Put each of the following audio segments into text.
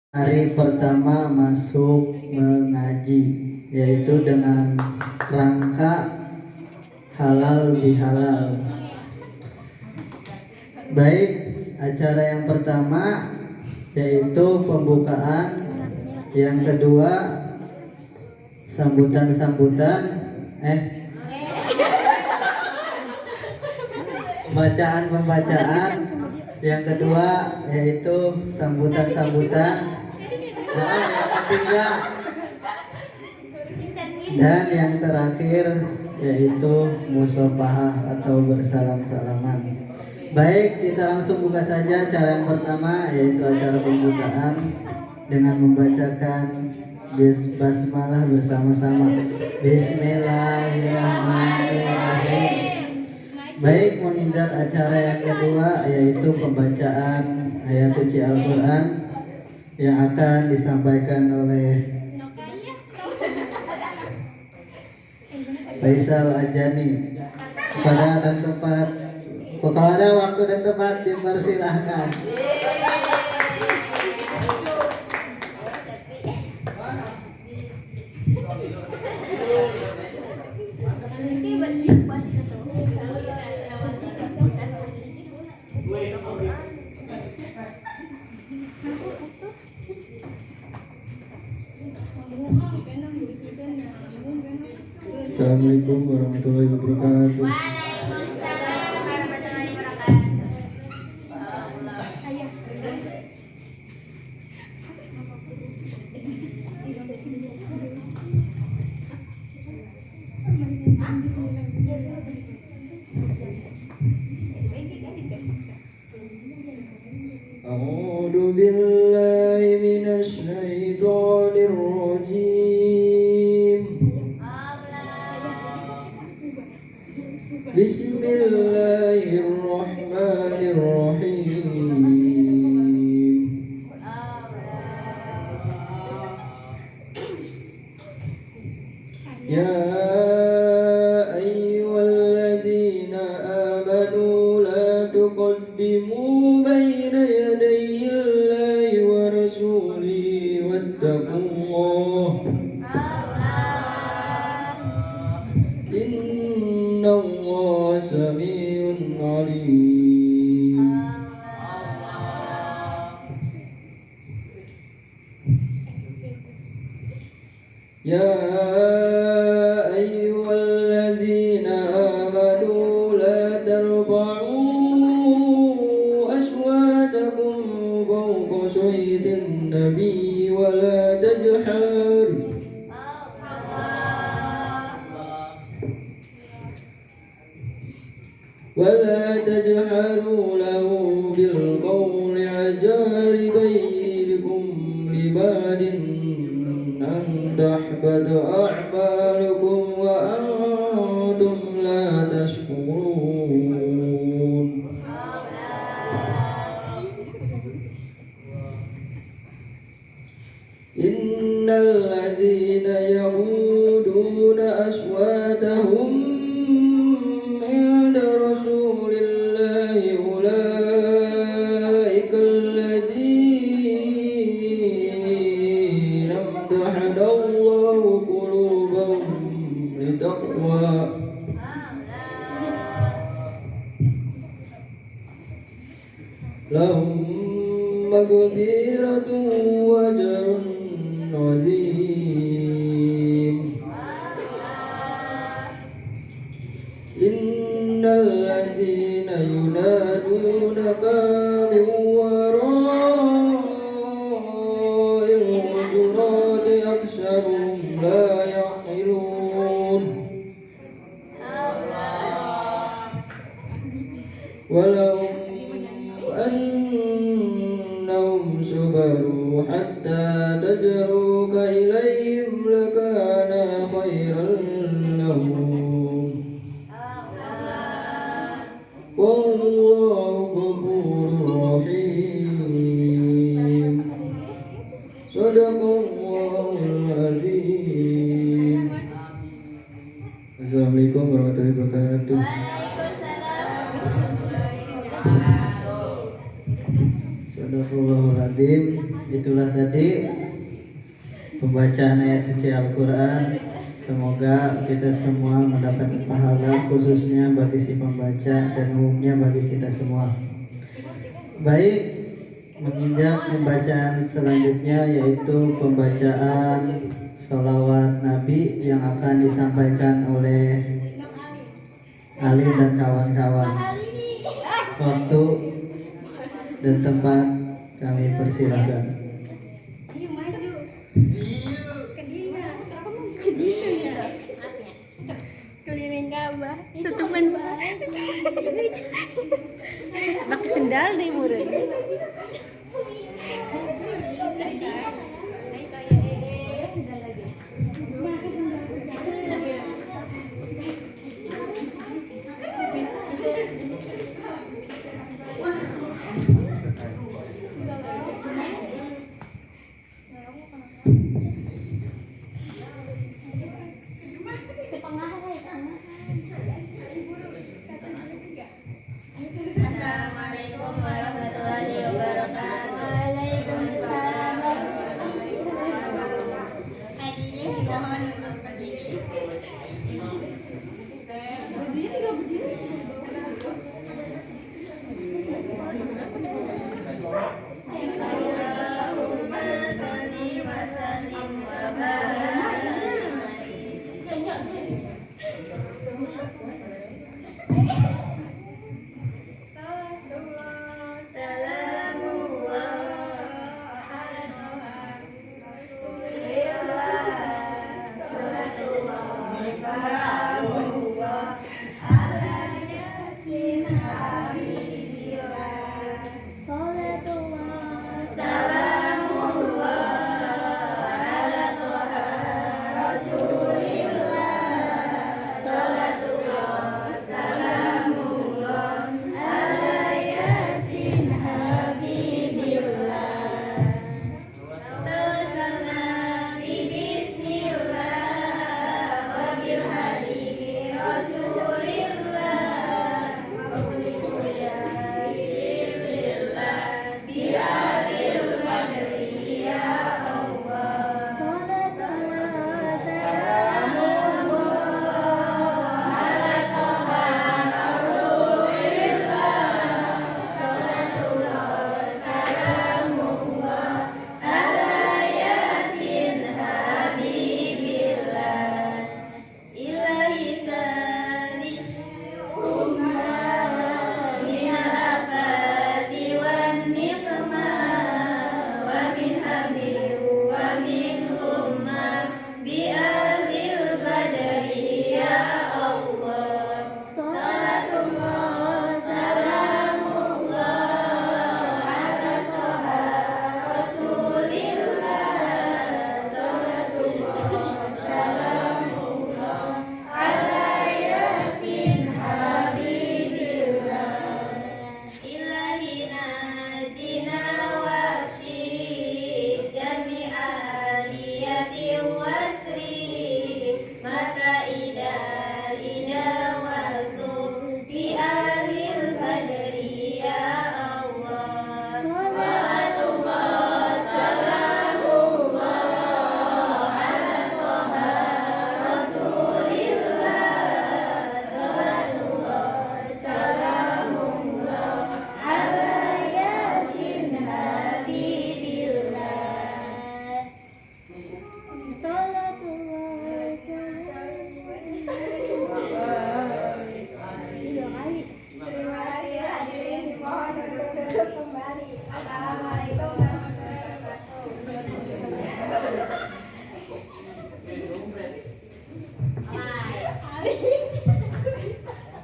Hari pertama masuk mengaji, yaitu dengan rangka halal bihalal. Baik, acara yang pertama yaitu pembukaan, yang kedua sambutan-sambutan, pembacaan, yang kedua yaitu sambutan-sambutan, yang ketiga dan yang terakhir yaitu musafahah atau bersalam-salaman. Baik, kita langsung buka saja acara yang pertama, yaitu acara pembukaan dengan membacakan basmalah bersama-sama. Bismillahirrahmanirrahim. Baik, menginjak acara yang kedua, yaitu pembacaan ayat suci Al-Quran yang akan disampaikan oleh Faisal Ajani. Pada dan tempat, kalau ada waktu dan tempat, dipersilahkan. Assalamualaikum warahmatullahi wabarakatuh. Waalaikumsalam warahmatullahi wabarakatuh. A'udzu billahi minasy syaithanir rajim. Bismillahirrahmanirrahim. Ya ayyuhalladzina amanu la tuqaddimu baina yadayillahi wa rasulihi wattaqullah. Innallaha samiun alim. Ya ayyuhalladzina amanu la tarfa'u aswatakum fawqa sawtin nabiyyi wa la tajharu ولا تجهروا له بالقول كجهر بعضكم لبعض أن تحبط أعمالكم وأنتم لا تشكرون. إن الذين يغضون أصواتهم عند رسول الله أولئك الذين امتحن الله قلوبهم للتقوى لهم مغفرة وأجر عظيم. إن الذين ينادونك من وراء الحجرات أكثرهم لا يعقلون. ولو أنهم صبروا حتى تجروك إليهم لكان خيرا لهم. Wallahu ghafurur rahim. Shadaqallahul azim. Assalamualaikum warahmatullahi wabarakatuh. Sadaqallahul adzim. itulah tadi pembacaan ayat suci Al-Quran. Semoga kita semua mendapat pahala, khususnya bagi si pembaca dan umumnya bagi kita semua. Baik, menginjak pembacaan selanjutnya yaitu pembacaan sholawat Nabi yang akan disampaikan oleh Ali dan kawan-kawan. Waktu dan tempat kami persilahkan. Ayo maju. Keliling Ka'bah. Tutupan pakai sendal deh murid. Assalamualaikum warahmatullahi wabarakatuh. Waalaikumsalam warahmatullahi wabarakatuh. Hadirin dimohon untuk berdiri. Allahumma sholli wa sallim wa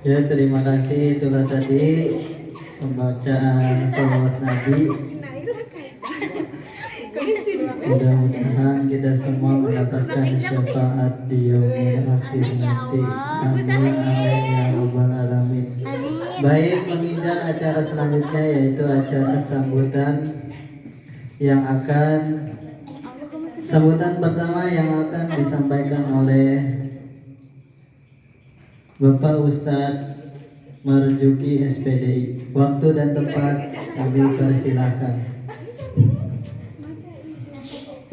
Ya, terima kasih. Itulah tadi pembacaan sholawat Nabi. Mudah-mudahan kita semua mendapatkan syafaat di yaumil akhir nanti. Amin amin ya rabbal alamin. Baik, menginjak acara selanjutnya yaitu acara sambutan pertama yang akan disampaikan oleh Bapak Ustadz Marjuki SPDI. Waktu dan tempat kami persilahkan.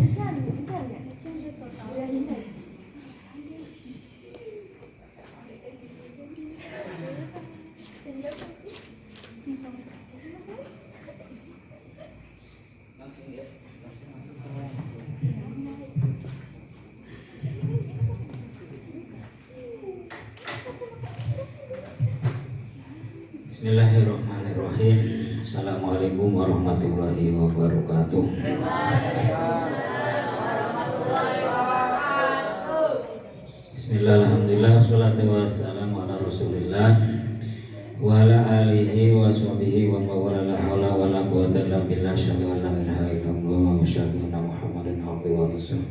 Bismillahirrahmanirrahim. Assalamualaikum warahmatullahi wabarakatuh. Bismillah, alhamdulillah, salatu wassalamu ala rasulillah wa ala alihi wa sahbihi wa mawala la hawla wa la quwwata illa billah. Asyhadu an la ilaha illallah wa asyhadu anna muhammadan abduhu wa rasuluh.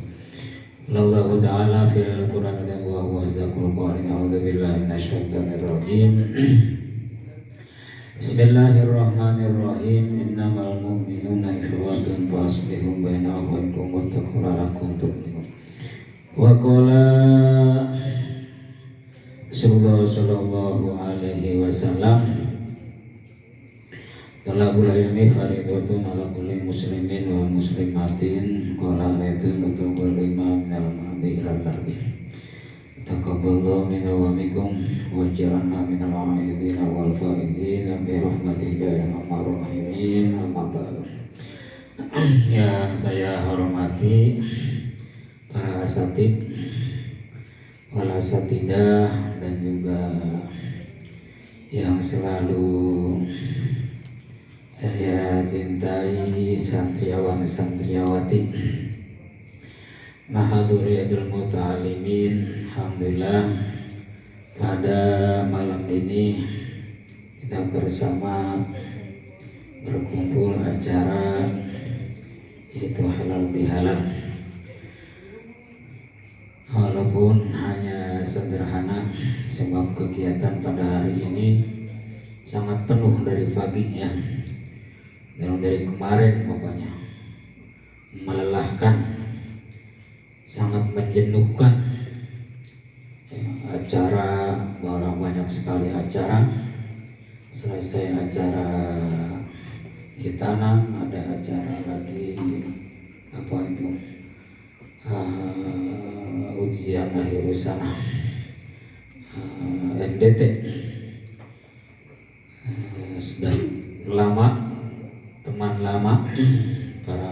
Allah ta'ala fil Qur'an wa huwa asdaqul qa'ilin. A'udzu billahi minasyaitonir rajim. Bismillahirrahmanirrahim. Innamal mu'minuna ikhwatun fasbihu baina akhawaykum wattaqullaha tuflihun. Wa qala sallallahu alaihi wasallam, talabul ilmi faridatun ala kulli muslimin wa muslimatin. Qala ayatun utubul imam minal mahdi ilal lahdi. Taqabbalallahu minna wa minkum wa ja'alna minal a'idina wal faizina bi rahmatika ya arhamar rahimin. Amma ba'du. Yang saya hormati para asatid, wal asatidah, dan juga yang selalu saya cintai, santriawan santriawati, mahaduriyatul muta'alimin. Alhamdulillah, pada malam ini kita bersama berkumpul acara yaitu halal bihalal. Walaupun hanya sederhana, sebab kegiatan pada hari ini sangat penuh dari pagi ya, dan dari kemarin pokoknya melelahkan, sangat menjenuhkan. Acara, banyak sekali acara. Selesai acara hitanan, ada acara lagi apa itu, ujian akhir sana, NDT. Sudah lama, teman lama, para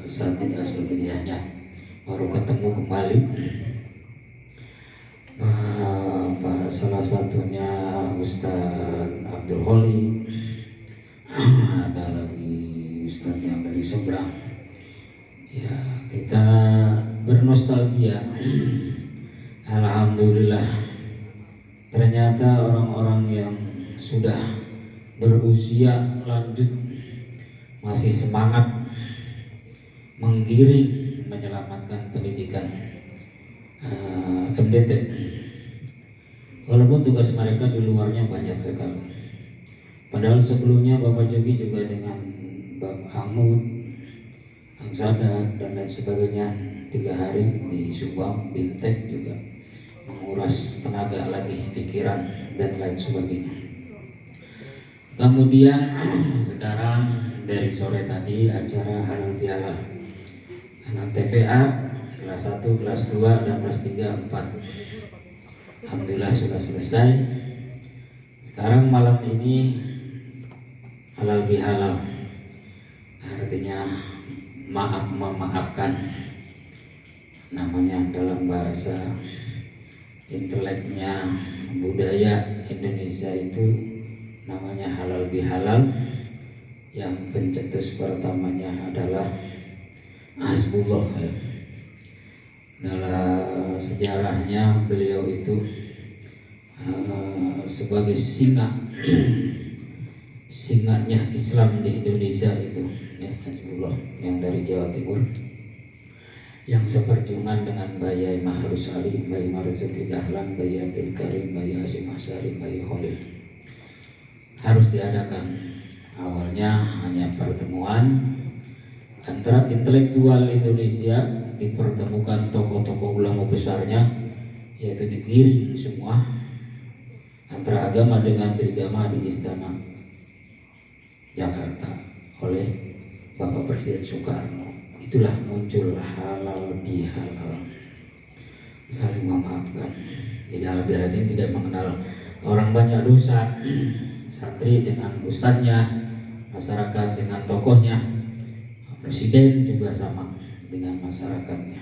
asatidahnya baru ketemu kembali. Salah satunya Ustadz Abdul Kholi, ada lagi Ustadz yang dari seberang. Ya, kita bernostalgia. Alhamdulillah, ternyata orang-orang yang sudah berusia lanjut masih semangat menggiring menyelamatkan pendidikan MDT. Walaupun tugas mereka di luarnya banyak sekali. Padahal sebelumnya Bapak Jogi juga dengan Bapak Hamud, Hamzada dan lain sebagainya 3 hari di Subang, Bintek juga menguras tenaga lagi, pikiran dan lain sebagainya. Kemudian sekarang dari sore tadi acara halal bihalal anak TVA kelas 1, kelas 2 dan kelas 3, 4. Alhamdulillah sudah selesai. Sekarang malam ini halal bihalal, artinya memaafkan. Namanya dalam bahasa inteleknya budaya Indonesia itu namanya halal bihalal. Yang pencetus pertamanya adalah Hasbullah ya. Dalam sejarahnya beliau itu sebagai singanya Islam di Indonesia itu ya, Hasbullah, yang dari Jawa Timur, yang seperjuangan dengan Bayi Mahrus Ali, Bayi Marzuki Dahlan, Bayi Abdul Karim, Bayi Asim Asyari, Bayi Khalil. Harus diadakan. Awalnya hanya pertemuan antara intelektual Indonesia, dipertemukan tokoh-tokoh ulama besarnya, yaitu digiring semua antara agama dengan trigama di Istana Jakarta oleh Bapak Presiden Soekarno. itulah muncul halal bihalal, saling memaafkan. Jadi halal bihalal ini tidak mengenal orang banyak dosa, santri dengan ustadznya, masyarakat dengan tokohnya, presiden juga sama dengan masyarakatnya.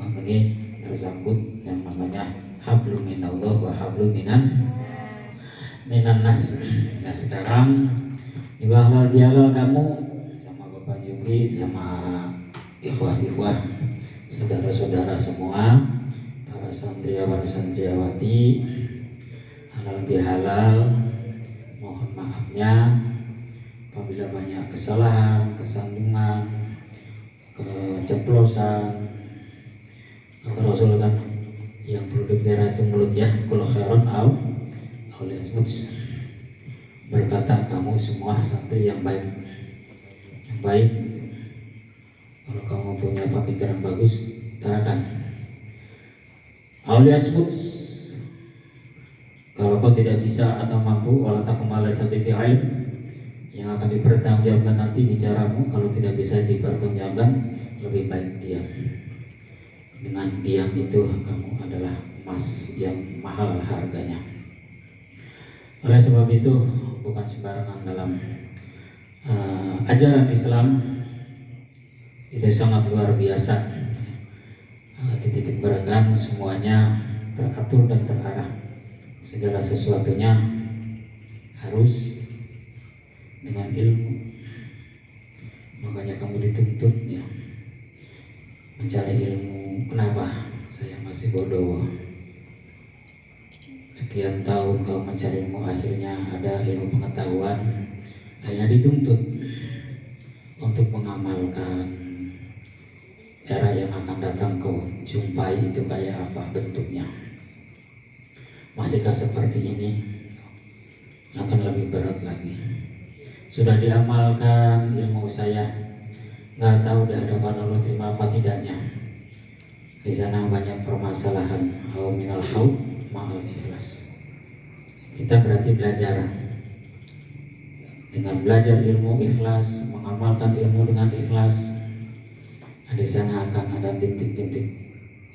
Maka ini tersangkut yang namanya hablum minallah wa hablum minan nas. Nah sekarang juga halal bihalal kamu sama Bapak Juki, sama ikhwah-ikhwah, saudara-saudara semua, para santriawan santriawati, halal bihalal, mohon maafnya apabila banyak kesalahan, kesandungan, keceplosan. Kata Rasul kan, yang perlu dipelihara itu mulut ya, kalau khairon au yasmut. Berkata kamu semua santri yang baik gitu. Kalau kamu punya pemikiran bagus, utarakan. Au yasmut. Kalau kau tidak bisa atau mampu, wala takum ala sabiki ilm, yang akan dipertanggungjawabkan nanti bicaramu. Kalau tidak bisa dipertanggungjawabkan, lebih baik diam. Dengan diam itu kamu adalah emas yang mahal harganya. Oleh sebab itu bukan sembarangan dalam ajaran Islam itu sangat luar biasa. Di titik berekan semuanya teratur dan terarah. Segala sesuatunya harus dengan ilmu. Makanya kamu dituntut ya mencari ilmu. Kenapa? Saya masih bodoh. Sekian tahun kau mencari ilmu, akhirnya ada ilmu pengetahuan, akhirnya dituntut untuk mengamalkan. Era yang akan datang kau jumpai itu kayak apa bentuknya. Masihkah seperti ini? Akan lebih berat lagi. Sudah diamalkan ilmu saya, nggak tahu di hadapan Allah terima apa tidaknya. Di sana banyak permasalahan. Au minal haud ma'al ikhlas. Kita berarti belajar. Dengan belajar ilmu ikhlas, mengamalkan ilmu dengan ikhlas, di sana akan ada bintik-bintik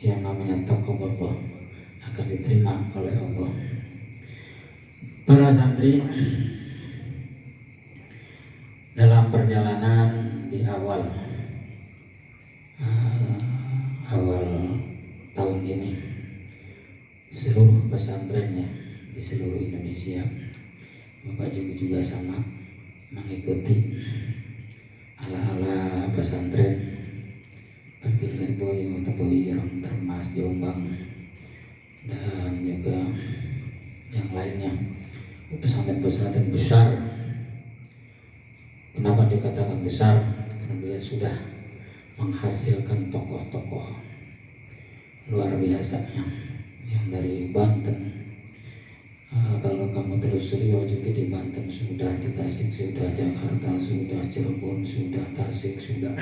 yang namanya taqabballah, akan diterima oleh Allah. Para santri dalam perjalanan di awal tahun ini, seluruh pesantrennya di seluruh Indonesia, Bapak juga sama mengikuti ala-ala pesantren seperti Lirboyo, Teboyirong, Termas, Jombang, dan juga yang lainnya, pesantren-pesantren besar. Kenapa dikatakan besar? Karena dia sudah menghasilkan tokoh-tokoh luar biasa yang dari Banten. Kalau kamu telusuri juga di Banten sudah, di Tasik sudah, Jakarta sudah, Cirebon sudah, Tasik sudah,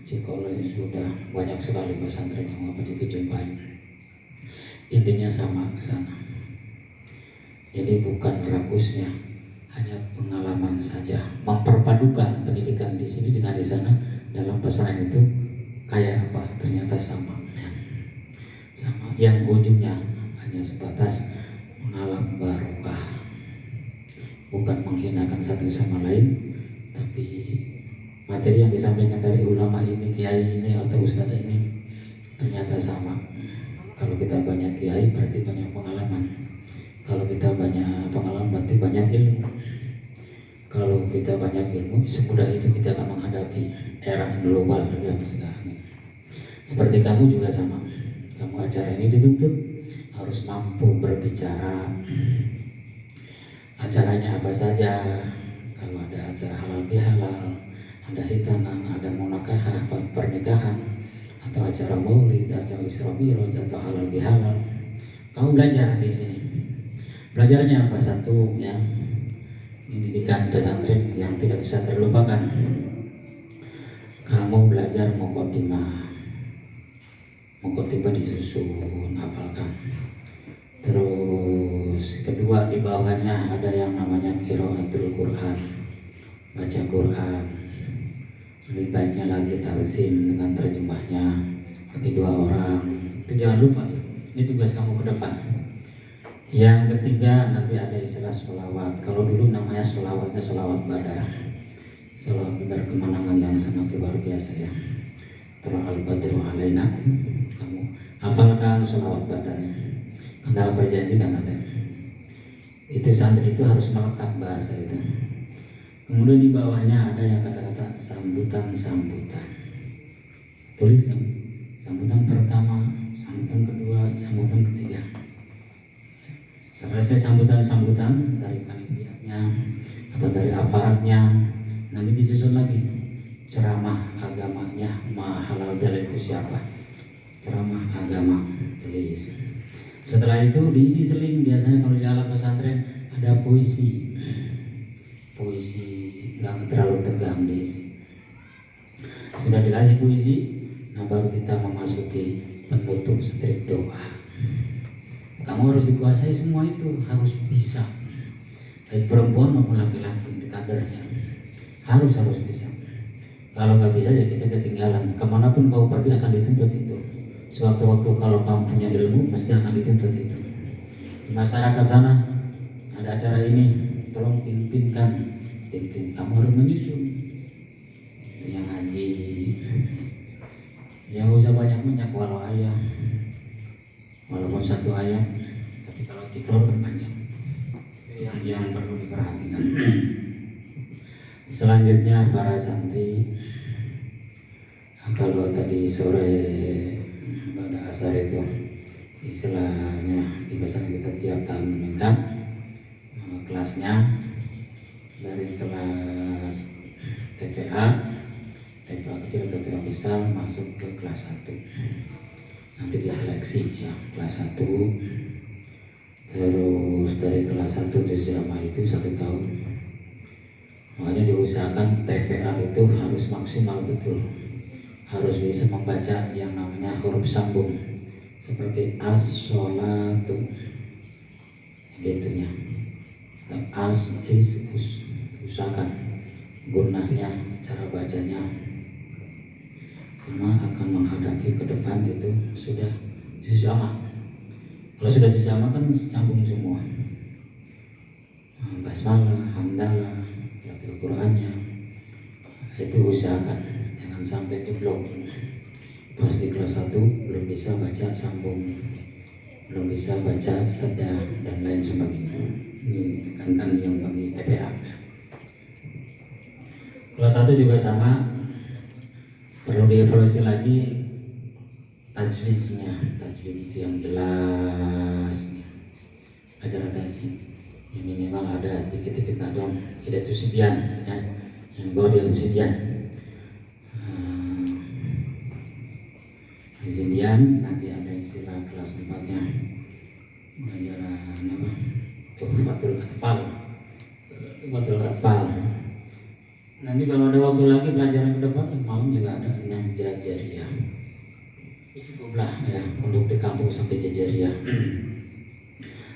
Cikole sudah, banyak sekali pesantren yang Bapak juga jumpai. Intinya sama ke sana. Jadi bukan ragusnya, hanya pengalaman saja. Memperpadukan pendidikan di sini dengan di sana dalam pesantren itu kayak apa? Ternyata sama. Sama. Yang ujungnya hanya sebatas mengalam barokah. Bukan menghinakan satu sama lain, tapi materi yang disampaikan dari ulama ini, kiai ini atau ustadz ini ternyata sama. Kalau kita banyak kiai berarti banyak pengalaman. Kalau kita banyak pengalaman berarti banyak ilmu. Kalau kita banyak ilmu, semudah itu kita akan menghadapi era global yang sekarang. Seperti kamu juga sama. Kamu acara ini dituntut harus mampu berbicara. Acaranya apa saja? Kalau ada acara halal bihalal, ada hitanan, ada munakahah, pernikahan, atau acara maulid, acara Isra Mi'raj, atau halal bihalal, kamu belajar di sini. Belajarnya apa? Satu ya, pendidikan pesantren yang tidak bisa terlupakan. Kamu belajar muqaddimah disusun, hafalkan. Terus kedua, di bawahnya ada yang namanya qiraatul Quran, baca Quran. lebih baiknya lagi talzim dengan terjemahnya berarti 2 orang. Itu jangan lupa ya. Ini tugas kamu ke depan. Yang ketiga nanti ada istilah sholawat. Kalau dulu namanya sholawatnya sholawat badar. Sholawat badar kemenangan yang sangat luar biasa ya. Tala al-badru alaina. Kamu hafalkan sholawat badarnya. Kan dalam perjanjian kan ada. Itu santri itu harus melekat bahasa itu. Kemudian di bawahnya ada yang kata-kata sambutan-sambutan. Tulis kan? Sambutan pertama, sambutan kedua, sambutan ketiga. Selesai sambutan-sambutan dari panitianya atau dari aparatnya, nanti disusun lagi ceramah agamanya. Halal dalil itu siapa? Ceramah agama, tulis. Setelah itu diisi seling. Biasanya kalau di alam pesantren ada puisi nggak terlalu tegang diisi. Sudah dikasih puisi, nah baru kita memasuki penutup strip doa. Kamu harus dikuasai semua itu, harus bisa. Baik perempuan maupun laki-laki di kadernya harus bisa. Kalau nggak bisa ya kita ketinggalan. Kemanapun kau pergi akan dituntut itu. Sewaktu-waktu kalau kamu punya ilmu mesti akan dituntut itu. Di masyarakat sana ada acara ini, tolong pimpin kamu harus menyusun. Itu yang ngaji. Ya nggak usah banyak walau ayat, walaupun 1 ayat, tapi kalau tikror kan panjang. Itu yang perlu diperhatikan. Selanjutnya para santri, kalau tadi sore pada asar itu istilahnya di pesantren kita tiap tahun meningkat kelasnya dari kelas TPA kecil atau TPA besar masuk ke kelas 1. Nanti diseleksi ya kelas 1. Terus dari kelas 1 jamaah itu 1 tahun. Makanya diusahakan TPA itu harus maksimal betul. Harus bisa membaca yang namanya huruf sambung seperti as-sholatu gitu ya. As is usahakan gunanya cara bacanya karena akan menghadapi ke depan itu sudah juz jama. Kalau sudah juz jama kan sambung semua, basmalah, hamdalah, qiraatul Qur'annya itu usahakan jangan sampai jeblok. Pas di kelas 1 belum bisa baca sambung, belum bisa baca seda dan lain sebagainya. Ini tekankan yang bagi TPA. Kelas 1 juga sama, perlu dievaluasi lagi tajwidnya, tajwid yang jelas. Ajaran tajwid yang minimal ada sedikit-sedikit nadom, hidayatus sibyan ya, yang bawa dia usidian. Usidian nanti ada istilah kelas 4-nya. Ajaran apa? Tuhfatul Atfal. Nanti kalau ada waktu lagi pelajaran ke depan malam juga ada yang Jajariyah. Itu cukuplah ya untuk di kampung sampai Jajariyah.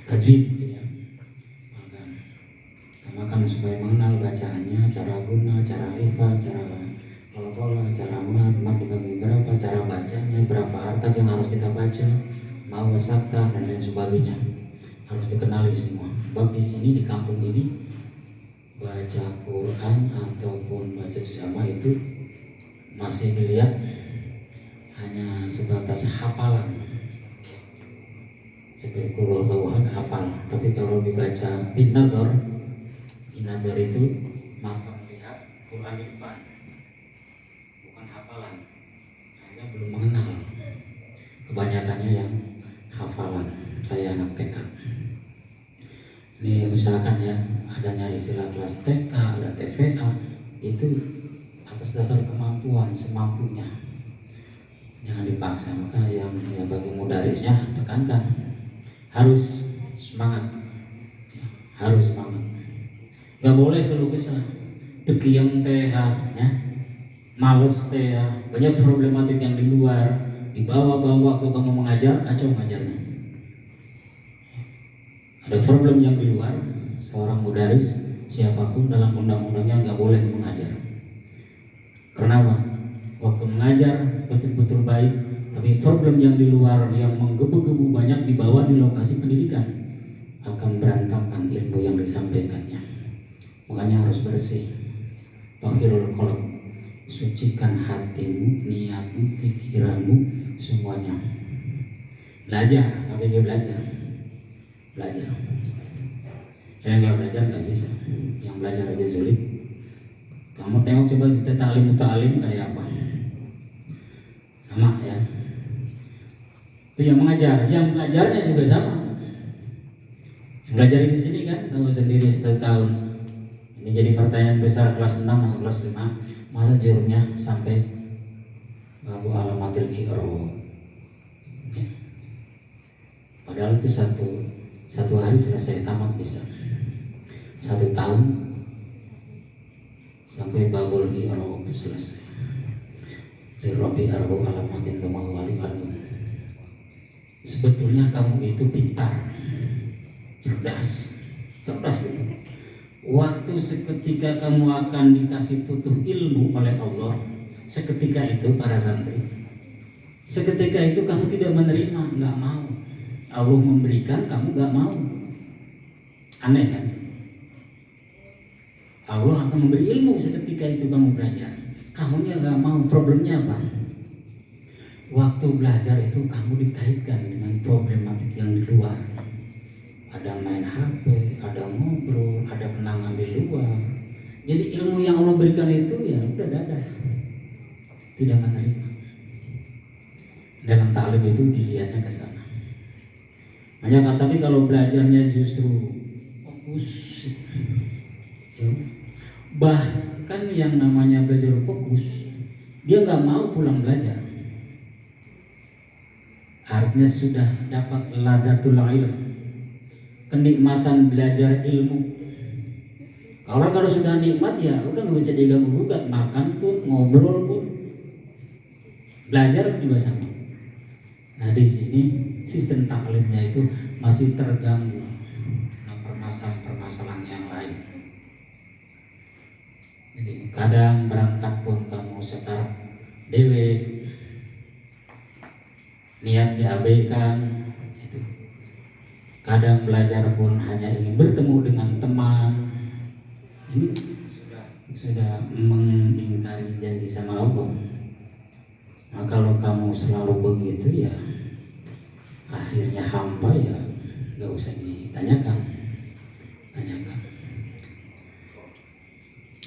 Tajwid ya. Utamakan supaya mengenal bacaannya, cara guna, cara alifah, cara qala-qala, cara mat dibagi berapa, cara bacanya, berapa harkat yang harus kita baca, mau sakta dan lain sebagainya. Harus dikenali semua. Sebab di sini di kampung ini baca Quran ataupun baca jama itu masih dilihat hanya sebatas hafalan. Seperti qul huwallahu hafal, tapi kalau dibaca binadzar itu mata melihat Quran di depan, bukan hafalan. Hanya belum mengenal. Kebanyakannya yang hafalan kayak anak TK. Ini usahakan ya, adanya istilah kelas TK, ada TVA, itu atas dasar kemampuan semampunya. Jangan dipaksa, maka yang bagi mudarisnya tekankan harus semangat, ya, harus semangat. Gak boleh keluh kesah, tekiyang teh, ya, males teh, banyak problematik yang di luar, dibawa-bawa waktu kamu mengajar, kacau mengajarnya. Ada problem yang di luar, seorang mudaris siapapun dalam undang-undangnya nggak boleh mengajar. Kenapa? Waktu mengajar betul-betul baik, tapi problem yang di luar yang menggebu-gebu banyak dibawa di lokasi pendidikan, akan berantakan ilmu yang disampaikannya. Makanya harus bersih. Tahirul qalb, sucikan hatimu, niatmu, pikiranmu, semuanya. Belajar, ABG belajar. Yang nggak belajar nggak bisa. Yang belajar aja sulit. Kamu tengok coba kita ta'lim kayak apa? Sama ya. Itu yang mengajar, yang belajarnya juga sama. Yang belajar di sini kan tahu sendiri setahun. Ini jadi pertanyaan besar kelas 6 masuk kelas 5. Masa jurumnya sampai babu alamatil i'rab. Ya. Padahal itu satu hari selesai tamat bisa. 1 tahun sampai babul i'rab selesai. Lirobi arbu alamatin kemau alim. Sebetulnya kamu itu pintar, cerdas betul. Waktu seketika kamu akan dikasih tutuh ilmu oleh Allah, seketika itu para santri, seketika itu kamu tidak menerima, nggak mau. Allah memberikan, kamu nggak mau. Aneh kan? Allah akan memberi ilmu seketika itu kamu belajar. Kamunya nggak mau. Problemnya apa? Waktu belajar itu kamu dikaitkan dengan problematik yang di luar. Ada main HP, ada ngobrol, ada kenangan di luar. Jadi ilmu yang Allah berikan itu ya udah dadah, tidak menerima. Dalam ta'lim itu dilihatnya ke sana. Hanya tapi kalau belajarnya justru fokus, ya. Bahkan yang namanya belajar fokus, dia nggak mau pulang belajar. Artinya sudah dapat ladatul ilm, kenikmatan belajar ilmu. Kalau sudah nikmat ya udah nggak bisa diganggu gugat, makan pun, ngobrol pun, belajar juga sama. Nah di sini sistem taklimnya itu masih terganggu permasalahan yang lain. Jadi kadang berangkat pun kamu sekarang dewe, niat diabaikan itu. Kadang belajar pun hanya ingin bertemu dengan teman. Ini sudah mengingkari janji sama Allah. Nah kalau kamu selalu begitu ya akhirnya hampa ya gak usah ditanyakan.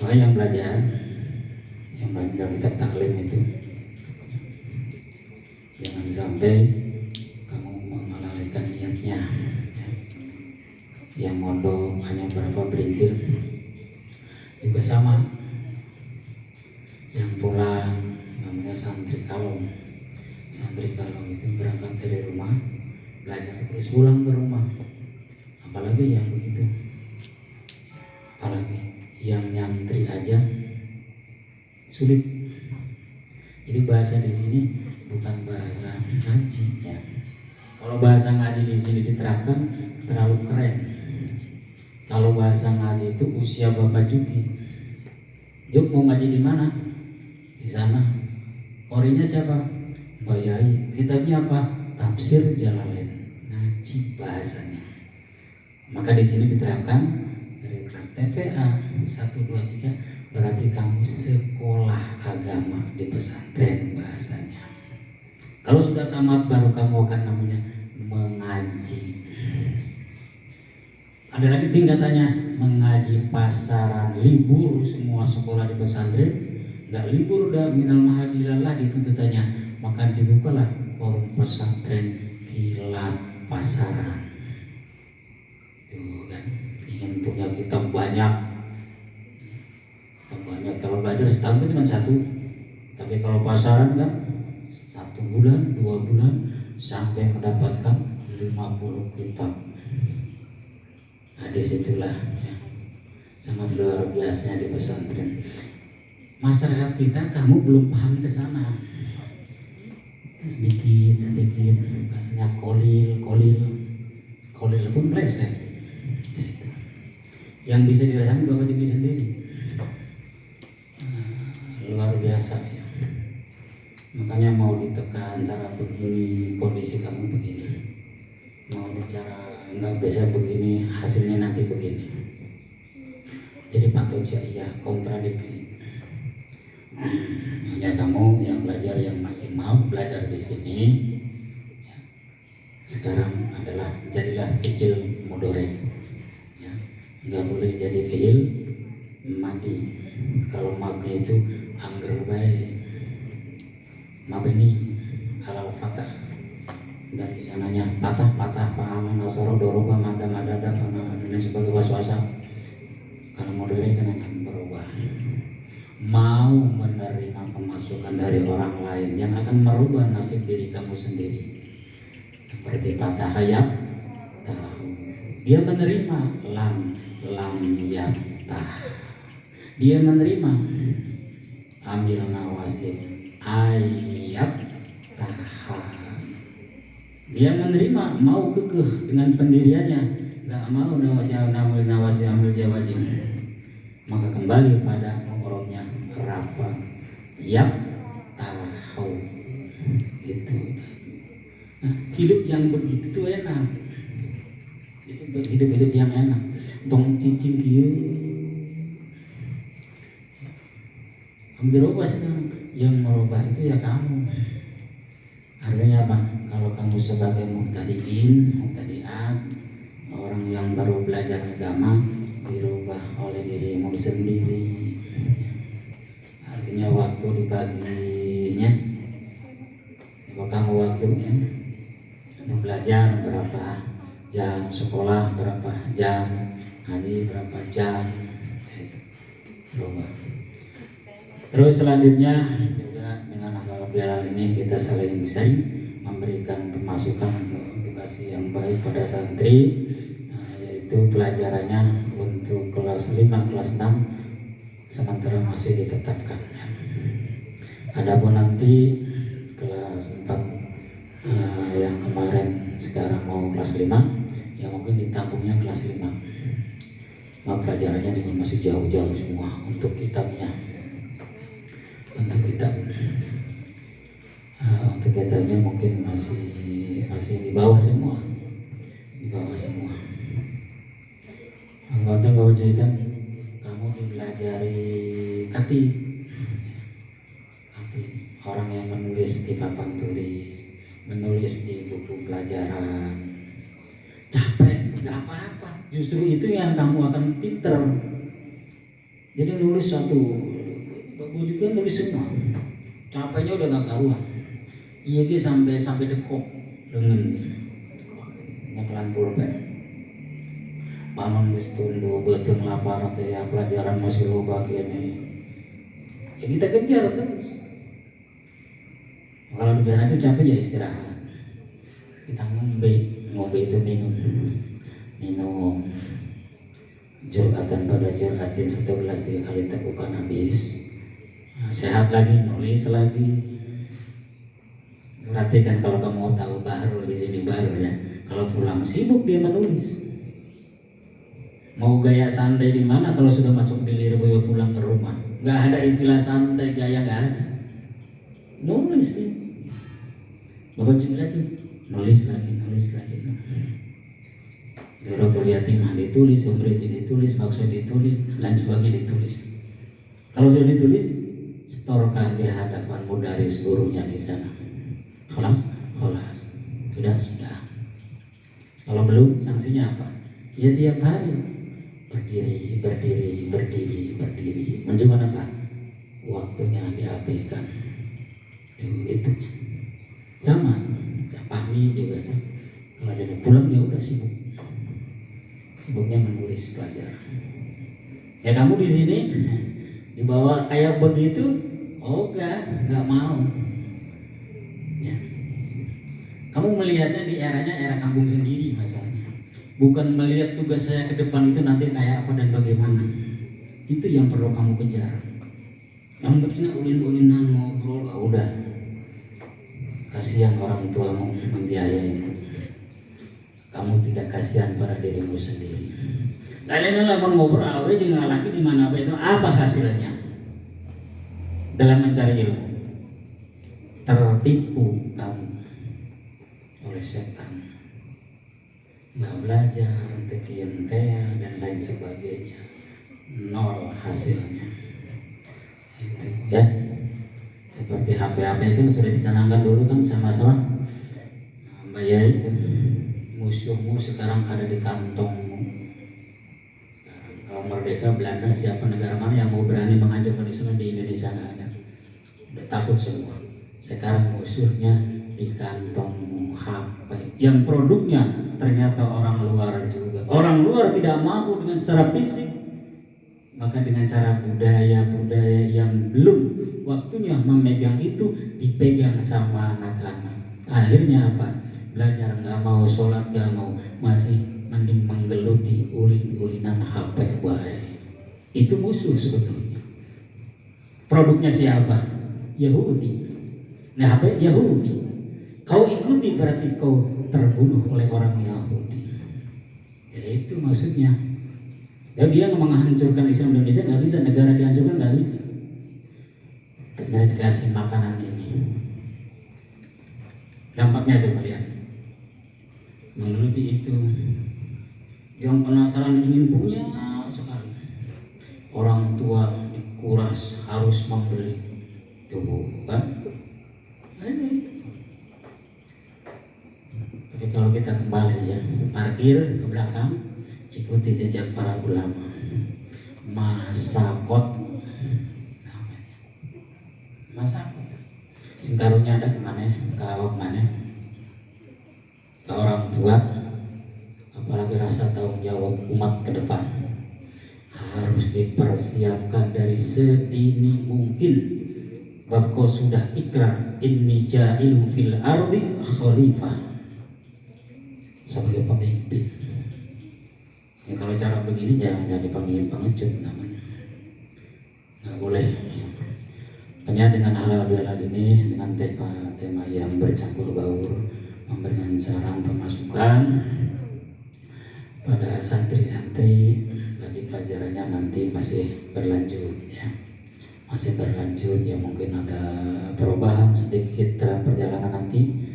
Maka yang belajar kitab taklim itu jangan sampai kamu melalaikan niatnya ya. Yang mondok hanya berapa berintil juga sama. Yang pulang namanya santri kalong itu berangkat dari rumah belajar terus pulang ke rumah. Apalagi yang begitu, apalagi yang nyantri aja sulit. Jadi bahasa di sini bukan bahasa ngaji ya. Kalau bahasa ngaji di sini diterapkan terlalu keren. Kalau bahasa ngaji itu usia Bapak Juki. Juk mau ngaji di mana? Di sana. Korinya siapa? Mbak Yai. Kitabnya apa? Tafsir Jalalain. Ngaji bahasanya. Maka di sini diterapkan dari kelas TVA 1, 2, 3 berarti kamu sekolah agama di pesantren bahasanya. Kalau sudah tamat baru kamu akan namanya mengaji. Ada lagi tingkatannya mengaji pasaran, libur semua sekolah di pesantren, nggak libur dah minal mahadilallah dituntutannya. Maka dibukalah forum pesantren kilat pasaran. Tuh kan, ingin punya kitab banyak. Kalau belajar setahun cuma 1, tapi kalau pasaran kan 1 bulan, 2 bulan sampai mendapatkan 50 kitab. Nah disitulah ya, sangat luar biasanya di pesantren. Masyarakat kita kamu belum paham ke sana. Sedikit bahasanya kolil pun meleset. Yang bisa dirasakan Bapak Juki sendiri. luar biasa ya. Makanya mau ditekan cara begini, kondisi kamu begini, mau bicara nggak bisa begini, hasilnya nanti begini. Jadi patut ya kontradiksi. Ya kamu yang belajar, yang masih mau belajar di sini, ya, sekarang adalah jadilah fi'il mudhari. Ya, nggak boleh jadi fi'il madi. Kalau mabni itu angger baik, mabni alal fatah. Dari sananya patah fa'ala nasara doroba madada dan sebagai waswasa. Kalau mudhari kan akan berubah. Mau menerima pemasukan dari orang lain yang akan merubah nasib diri kamu sendiri. Seperti patah hayat tahu. Dia menerima lam yatah. Dia menerima ambil nawasib ayat taha. Dia menerima mau kekeh dengan pendiriannya, nggak mau nawasib ambil jawajib. Maka kembali pada mengoroknya rafa yap tahu itu. Nah, hidup yang begitu tuh enak. Itu hidup yang enak. Tong cicing kieu. Berubah sekarang. Yang merubah itu ya kamu. Artinya apa? Kalau kamu sebagai mubtadi'at, orang yang baru belajar agama, dirubah oleh dirimu sendiri. Artinya waktu dibaginya, coba kamu waktunya untuk belajar berapa jam, sekolah berapa jam, haji berapa jam, itu berubah. Terus selanjutnya juga dengan halal bihalal ini kita saling sharing, memberikan pemasukan untuk edukasi yang baik pada santri. Itu pelajarannya untuk kelas 5, kelas 6 sementara masih ditetapkan. Adapun nanti kelas 4 yang kemarin sekarang mau kelas 5, ya mungkin ditampungnya kelas 5. Pelajarannya juga masih jauh-jauh semua untuk kitabnya. Untuk kitabnya mungkin masih di bawah semua. Anggota bahwa jadikan kamu dipelajari katib, orang yang menulis di papan tulis, menulis di buku pelajaran, capek, nggak apa-apa. Justru itu yang kamu akan pinter. Jadi nulis satu, bagus juga nulis semua. Capeknya udah gak karuan. Iya ki sampai dekok dengan nyekelan pulpen. Panon geus tunduh beuteung lapar teh ya pelajaran masih loba kene. Ya kita kejar terus. Kalau di sana itu capek ya istirahat. Kita ngombe itu minum juratan pada juratin 1 gelas 3 kali tekukan habis. Sehat lagi, nulis lagi. Perhatikan kalau kamu mau tahu baru di sini baru ya. Kalau pulang sibuk dia menulis. Mau gaya santai di mana kalau sudah masuk di Lirboyo pulang ke rumah? Nggak ada istilah santai, gaya nggak ada. Nulis nih. Bapak juga tuh nulis lagi. Dorotul yatimah ditulis, umriti ditulis, maksud ditulis, lain sebagainya ditulis. Kalau sudah ditulis, setorkan di hadapan mudaris gurunya di sana. Kholas. Sudah. Kalau belum, sanksinya apa? Ya tiap hari berdiri. Menunjukkan apa? Waktunya diabaikan. Itu sama. Pahmi juga sih. Kalau dia pulang ya udah sibuk. Sibuknya menulis pelajaran. Ya kamu di sini dibawa kayak begitu, nggak mau. Ya. Kamu melihatnya di era kampung sendiri masalahnya. Bukan melihat tugas saya ke depan itu nanti kayak apa dan bagaimana. Itu yang perlu kamu kejar. Kamu begini ulin-ulinan ngobrol, udah. Kasihan orang tuamu membiayaimu. Kamu tidak kasihan pada dirimu sendiri. Kalian lamun ngobrol awe jeung ngalaki di mana apa itu apa hasilnya? dalam mencari ilmu. Tertipu kamu oleh setan, nggak belajar, tekientea dan lain sebagainya, nol hasilnya. Itu ya, seperti HP-HP kan sudah dicanangkan dulu kan sama-sama. Bayar itu musuhmu sekarang ada di kantongmu. Kalau merdeka Belanda, siapa negara mana yang mau berani menghancurkan Islam di Indonesia? Nggak ada, udah takut semua. Sekarang musuhnya di kantongmu, HP yang produknya ternyata orang luar juga. Orang luar tidak mampu dengan secara fisik, maka dengan cara budaya yang belum waktunya memegang itu dipegang sama anak-anak. Akhirnya apa? Belajar nggak mau, sholat nggak mau, masih mending menggeluti ulin-ulinan HP baik. Itu musuh sebetulnya. Produknya siapa? Yahudi. Nah, HP Yahudi. Kau ikuti berarti kau terbunuh oleh orang Yahudi. Ya itu maksudnya. Ya, dia menghancurkan Islam Indonesia nggak bisa, negara dihancurkan nggak bisa. Ternyata dikasih makanan ini. Dampaknya coba lihat. Menggeluti itu, yang penasaran ingin punya sekali. Orang tua dikuras harus membeli, tuh kan? Tapi kalau kita kembali ya, parkir ke belakang, ikuti jejak para ulama. Masakot namanya. Masakot. Singkarunya ada mana? Kawak mana? Ke orang tua, apalagi rasa tanggung jawab umat ke depan, harus dipersiapkan dari sedini mungkin. Bab kau sudah ikrar, inni ja'ilun fil ardi khalifah, sebagai pemimpin. Ya, kalau cara begini jangan jadi pemimpin pengecut namanya, nggak boleh. Hanya dengan halal bihalal ini, dengan tema yang bercampur baur, memberikan saran pemasukan pada santri-santri. Berarti pelajarannya nanti masih berlanjut ya, masih berlanjut ya, mungkin ada perubahan sedikit dalam perjalanan nanti.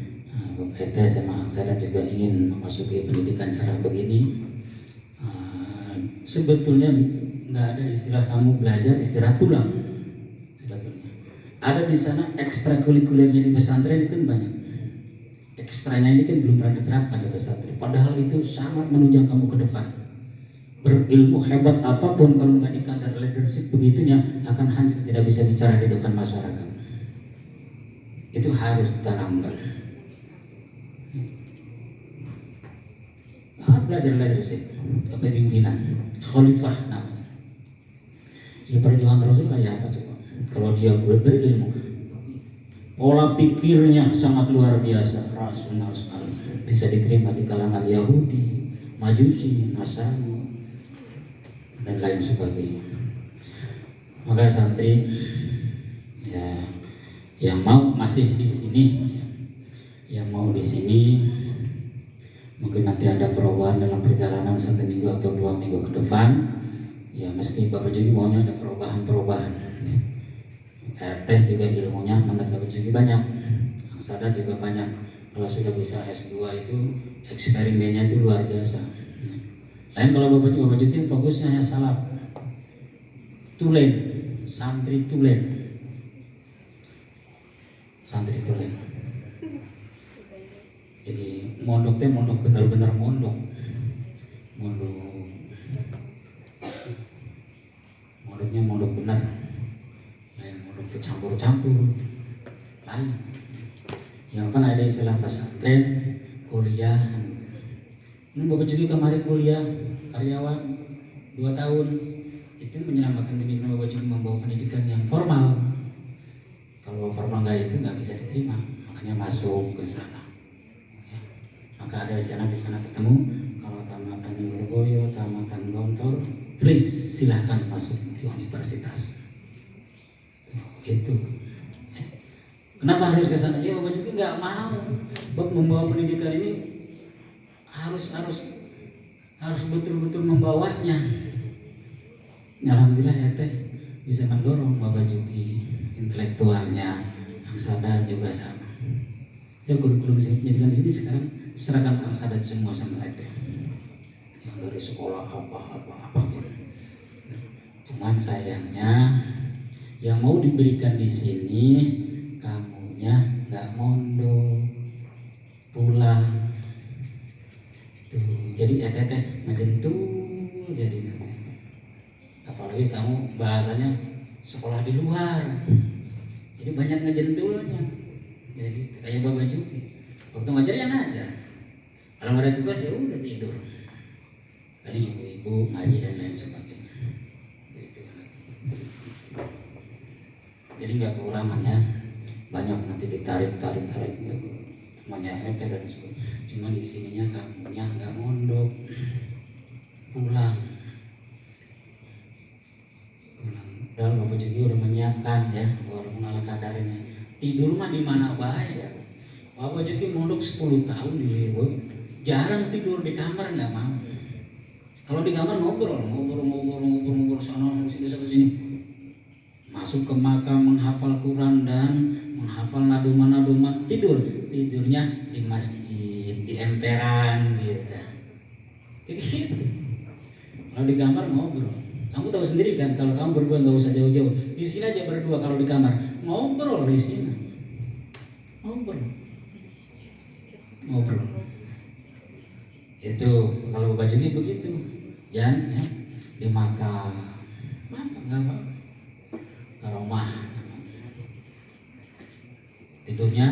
PT sama saya juga ingin memasuki pendidikan cara begini. Sebetulnya nggak ada istilah kamu belajar istirahat pulang. Sebetulnya ada di sana ekstrakurikulernya di pesantren itu banyak. Ekstranya ini kan belum pernah diterapkan di pesantren. Padahal itu sangat menunjang kamu ke depan. Berilmu hebat apapun kalau nggak dikadar leadership begitunya akan hancur, tidak bisa bicara di depan masyarakat. Itu harus ditanamkan. Belajar leadership, kepemimpinan, khalifah namanya. Ya perjuangan Rasul kayak apa coba? Kalau dia berilmu, pola pikirnya sangat luar biasa, rasional sekali, bisa diterima di kalangan Yahudi, Majusi, Nasrani, dan lain sebagainya. Maka santri ya, yang mau masih di sini, yang mau di sini, mungkin nanti ada perubahan dalam perjalanan 1 minggu atau 2 minggu ke depan. Ya mesti Bapak Juki maunya ada perubahan. RT juga ilmunya menurut Bapak Juki banyak, Sada juga banyak. Kalau sudah bisa S2 itu eksperimennya itu luar biasa. Lain kalau Bapak Juki fokusnya hanya salah tulen, santri tulen. Jadi mondoknya mondok benar-benar mondoknya mondok benar, lain mondok bercampur-campur lain. Yang kan ada istilah pesantren kuliah. Ini Bapak juga kemarin kuliah karyawan 2 tahun itu menyelamatkan diri Bapak juga membawa pendidikan yang formal. Kalau formal itu nggak bisa diterima, makanya masuk ke sana. Maka ada di sana ketemu. Kalau tamatan Lurboyo, tamatan Gontor, please silahkan masuk di universitas. Itu. Kenapa harus ke sana? Ya Bapak juga nggak mau. Bapak membawa pendidikan ini harus betul-betul membawanya. Ya, alhamdulillah ya teh bisa mendorong Bapak Juki intelektualnya, yang sadar juga sama. Saya kurikulum pendidikan di sini sekarang seragam yang sadar semua sama itu. Yang dari sekolah apapun. Cuman sayangnya yang mau diberikan di sini kamunya nggak mondok pulang tuh, jadi teteh ngejentul jadi apalagi kamu bahasanya sekolah di luar, jadi banyak ngejentulnya, jadi kayak Bapak Juki waktu ngajar ya ngajar, kalau nggak ada tugas ya udah tidur, paling ibu-ibu ngaji dan lain sebagainya. Jadi nggak kekurangan ya, banyak nanti ditarik ya, semuanya ente dan sebagainya. Cuma di sininya kamunya nggak mondok, pulang. Dan Bapak juga udah menyiapkan ya, walaupun ala kadarnya. Tidur mah di mana baik ya. Bapak juga mondok 10 tahun di Lebo, jarang tidur di kamar, nggak mau. Kalau di kamar ngobrol sana sini. Masuk ke makam menghafal Quran dan menghafal naduman tidurnya di masjid, di emperan gitu. Kalau di kamar ngobrol, kamu tahu sendiri kan kalau kamu berdua nggak usah jauh-jauh, di sini aja berdua kalau di kamar ngobrol di sini, ngobrol. Itu kalau baju ini begitu, jangan ya di makam nggak apa. Karomah tidurnya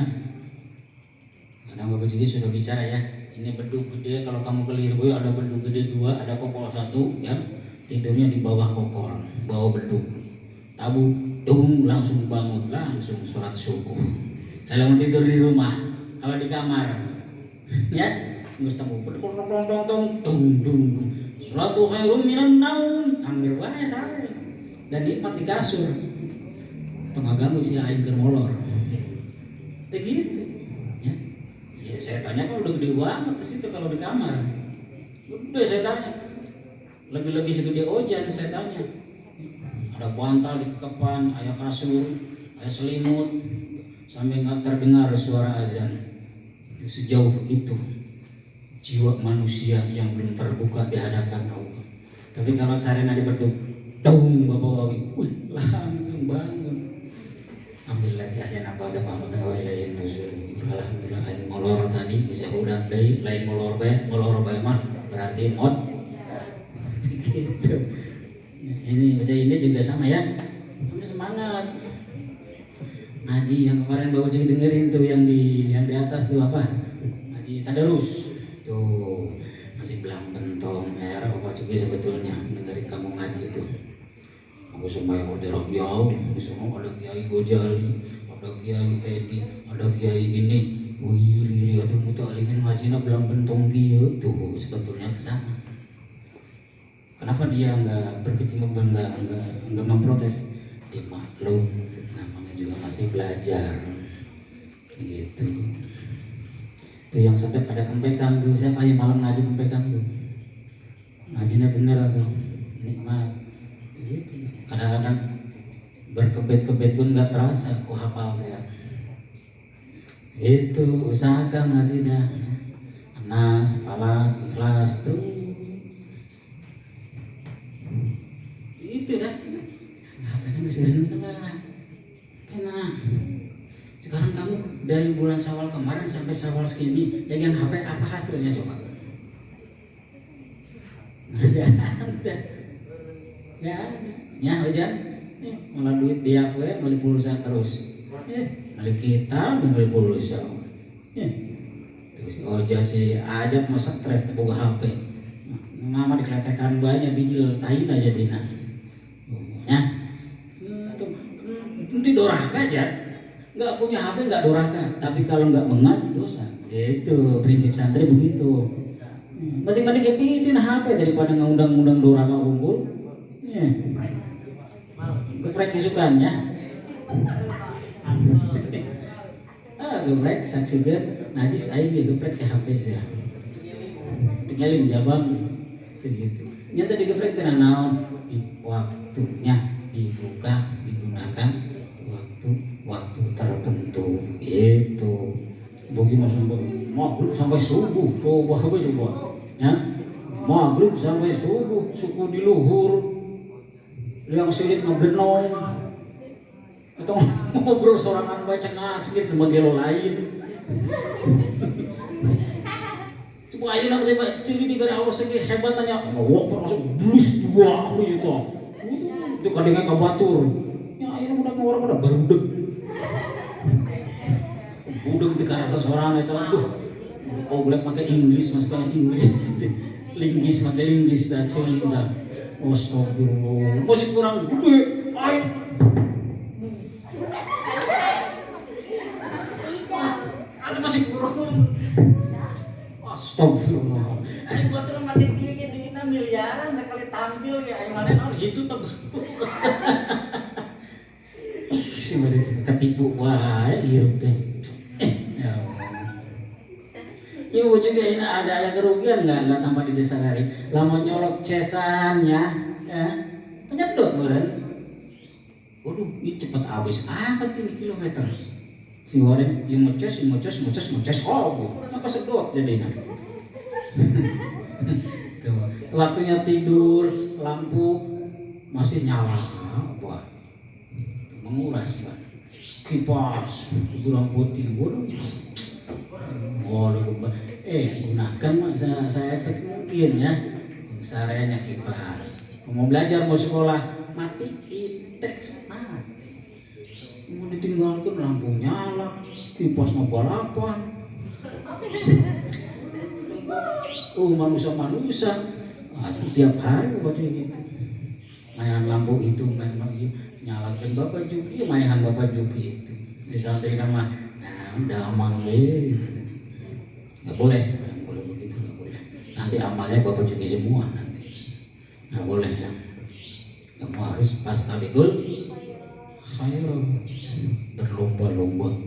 kadang Bapak Jiki sudah bicara ya, ini beduk gede, kalau kamu keliru ada beduk gede 2, ada kokol 1 ya, tidurnya di bawah kokol, bawah beduk tabu langsung bangun, langsung sholat subuh. Kalau tidur di rumah, kalau di kamar ya mesti sholatu khairum minan naum, ambil wae sare dan nikmat di kasur. Temagamu si aing keur molor. Begitu. Ya saya tanya kalau udah gede banget terus itu kalau di kamar. Udah saya tanya. Lebih-lebih segede ojan saya tanya. Ada bantal di kekepan, aya kasur, aya selimut, sampai nggak terdengar suara azan. Sejauh itu jiwa manusia yang belum terbuka di hadapan Allah. Tapi kalau sarena di beduk, Bapak Wawi, langsung bangun. Alhamdulillah ya apa ada Muhammad wa ilaihi nuzul. Alhamdulillah aing molor tadi bisa udah deui, lain molor bae mah berarti mod. Gitu. Ini baca ini juga sama ya. Kamu semangat. Ngaji yang kemarin Bapak juga dengerin tuh yang di atas tuh apa? Ngaji tadarus. Tuh masih belang bentong Bapak juga sebetulnya dengerin kamu ngaji itu. Aku semua yang udah jauh, semua ada Kiai Gojali, ada Kiai Edi, ada Kiai ini, wih liri ada mutalimin wajina belang bentong kieu tuh sebetulnya kesana. Kenapa dia nggak berkecimpung, nggak memprotes? Dimaklum, namanya juga masih belajar, gitu. Tuh yang sedap ada kempekan tuh, siapa yang malam ngaji kempekan tuh, ngajinya bener tuh, nikmat. Kadang-kadang berkebet-kebet pun nggak terasa, aku hafal ya. Itu usahakan ngaji dah, Anas, Falak, Ikhlas tuh. Itu dah. Ngapain sering kena. Sekarang kamu dari bulan Syawal kemarin sampai Syawal segini, jangan HP apa hasilnya coba? Ya hujan, malah duit dia kue, beli pulsa terus, beli kita, beli pulsa, terus hujan si Ajat mau stres buka HP, mama dikeletekan banyak bijil, tahin aja dina, ya, nanti doraka aja, nggak punya HP nggak doraka, tapi kalau nggak mengaji dosa, itu prinsip santri begitu, masih mending izin HP daripada ngundang-undang doraka unggul. Geprek kesukaannya. Geprek saksi ge najis aing ge geprek si HP sia. Tinggalin jabang gitu. Nyata digeprek teh naon? Waktunya dibuka digunakan waktu Bagaimana sampai maghrib sampai subuh, coba coba, ya maghrib sampai subuh, suku di luhur, yang sulit ngegenong, atau ngobrol sorangan baca ngacir ke magelo lain. Coba aja nak coba ciri di gara Allah segi hebatannya, mau masuk blus dua aku itu, itu kadangnya kabatur, ya ayo mudah orang mudah berudek. Budeg di karasa sorangan itu, oh boleh pakai Inggris mas pakai Inggris, linggis pakai linggis dah celi dah, astagfirullah, masih kurang gede, ayo, ada masih kurang, astagfirullah, ayo buat orang mati dia duitnya miliaran sekali tampil ya, ayo mana orang itu tak, si mereka ketipu wah, hirup teh. Ibu juga ini ada yang kerugian nggak tambah di desa hari. Lama nyolok cesannya, ya, penyedot meren. Waduh, ini cepat habis. Apa ini kilometer? Si orang yang ngecas, oh, maka sedot jadinya. Tuh, waktunya tidur, lampu masih nyala, wah, menguras kan. Kipas, kurang putih, waduh. Oh, gunakan saya efek mungkin ya. Saranya kipas. Mau belajar mau sekolah mati teks mati. Mau ditinggalkan lampu nyala, kipas mau balapan. Oh manusia. Tiap hari buat gitu. Mayan lampu itu memang nyalakan Bapak Juki, mayan Bapak Juki itu. Di santri nama, nah udah aman gitu. Nggak boleh begitu, nggak boleh. Nanti amalnya Bapak Juki semua nanti. Nggak boleh ya. Kamu harus pas tabigul khairat, berlomba-lomba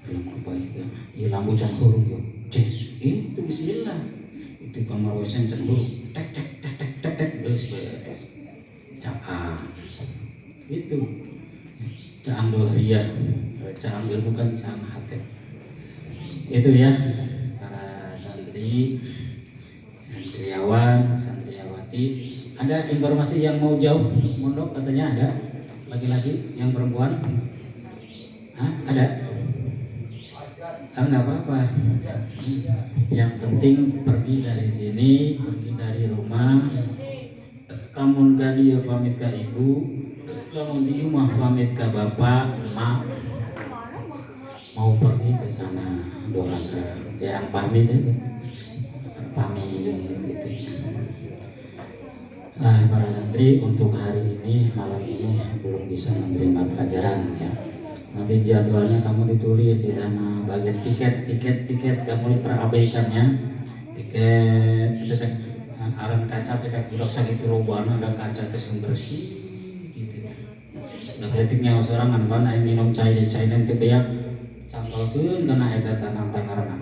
dalam kebaikan. Ya lampu can hurung yo, ces itu Bismillah. Itu kamar wesen can hurung, tek geus beres. Caang itu caang dohriah, caang bukan caang hati. Itu ya. Santriawan, santriawati. Ada informasi yang mau jauh mondok katanya ada laki-laki yang perempuan? Hah? Ada? Enggak apa-apa. Yang penting pergi dari sini, pergi dari rumah. Kamun ka dia pamit ka ibu, kamun di rumah pamit ka bapak, emak. Mau pergi ke sana doakan. Yang pamit itu. Pamit gitu. Nah para santri untuk hari ini malam ini belum bisa menerima pelajaran ya. Nanti jadwalnya kamu ditulis di sana bagian piket kamu terabaikan ya. Piket itu kan aran kaca piket budak sakit robana ada kaca tes yang bersih gitu. Nah kritiknya seorang kan air minum cai nanti beak cantolkeun kana eta tanam tangarana.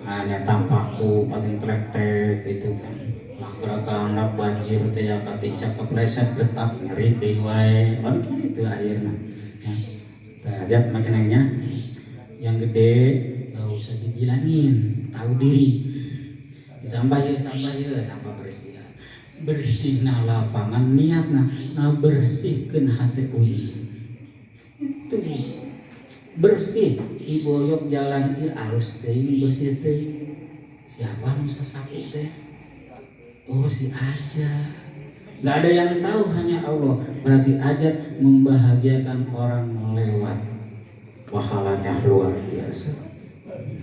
Hanya tampakku pating tek gitu kan. Lah gerakan anak banjir teh ya katicak kepleset getak ngeri deui wae. Kan kitu akhirna. Ya. Tajat makinanya yang gede enggak usah dibilangin, tahu diri. Sampah ya, sampah bersih. Bersihna lapangan niatna, bersihkeun hati uing. Itu bersih ibu yok jalan ieu alus teuing bersih teuing. Siapa nu sasapu teh? Oh si Aja. Enggak ada yang tahu hanya Allah. Berarti Aja membahagiakan orang lewat. Pahalanya luar biasa.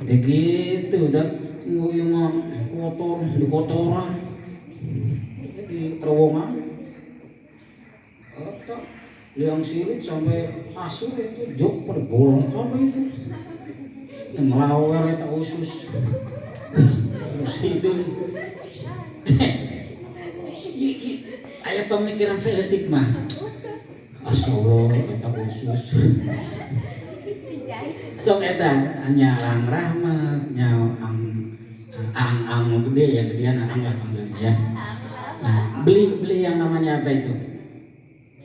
Begitu dan ieu mah kotor di kotoran. Di terowongan. Yang silit sampai kasur itu jok pada bolong kabeh itu ngelawer eta usus hidung aya pemikiran seetik mah astagfirullah eta usus sok eta nyarang rahmat nyawang ang gede ya gedean ang lah panggilannya ya. Nah, beli yang namanya apa itu?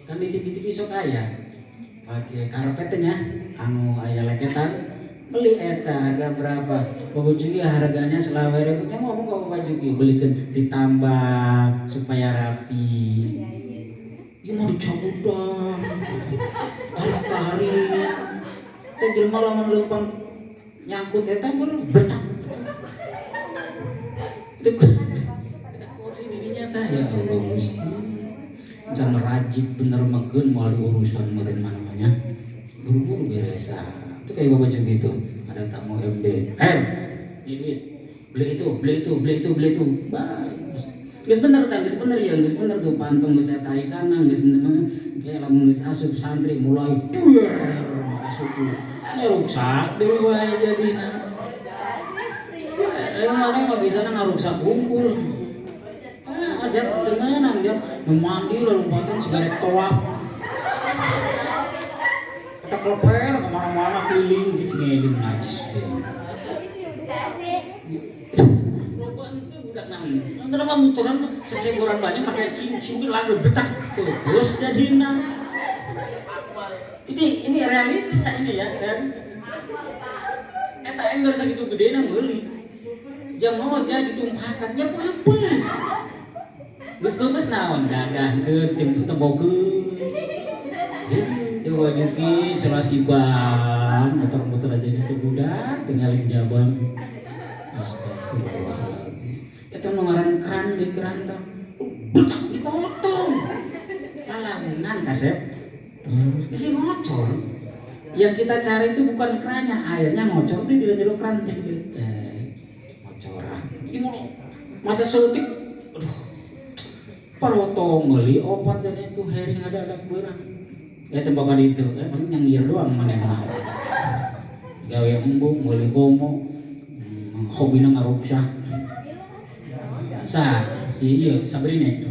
Kan di TV sok aya pakai karpetnya anu aya leketan beli eta harga berapa Bapak Juki harganya selawe ribu kan ngomong ke Bapak Juki belikan ditambah supaya rapi ya mau dicabut dong tarik-tarik teh jelema lamun leumpang nyangkut eta benak itu kursi dirinya tah ya Allah Gusti jangan rajin bener megen moal urusan meureun namanya buru-buru beres itu kayak Bapak Juki itu ada tamu MD ini beli itu baik geus bener ya geus bener tuh pantong geus saya tarik kanan geus bener kayak lamun geus asup santri mulai duer masuk ya rusak deui wae jadina mana mah bisa ngaruksak bungkul ajat dengan ajat mandi lalu lompatan segarek toap kita keper kemana-mana keliling di Cingeling najis loban itu budak nang mah muteran seseburan banyak pakai cincin lagu betak terus jadina ini realita ini ya realita eta ember sakitu gedena meuli jam mau jadi ditumpahkan ya apa-apa geus naon dadahkeun tim tebogeun itu wajuki selasiban muter-muter aja itu budak tinggalin jaban astagfirullahaladzim eta nu ngaran keran di keranta budak dipotong lalamunan kasep ini ngocor yang kita cari itu bukan kerannya airnya ngocor itu di dalam keran gitu ngocoran ini mata sutik aduh parotong meuli opat jadi itu hering ada beurang ya tembakan itu paling nyangir doang manehna gawe embung meuli komo hobina ngaruksak si ieu Sabrine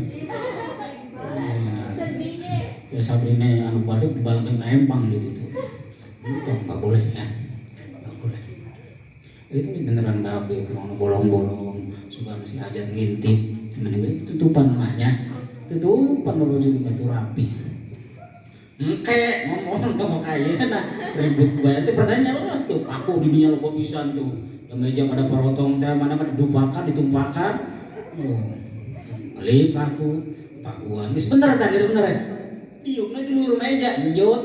ya Sabrine anu baduk dibalengkeun ka empang di ditu itu enggak boleh ya enggak boleh itu beneran kabeh itu bolong-bolong suka masih ajat ngintip mending tutupan mahnya tutupan baru juga batu rapi engke ngomong sama kaya nah ribut banget itu pertanyaan luas tuh aku di dunia lo pisan tuh yang meja pada parotong teh mana didupakan ditumpakan beli pakuan geus bener tah geus bener diukna di luar meja njot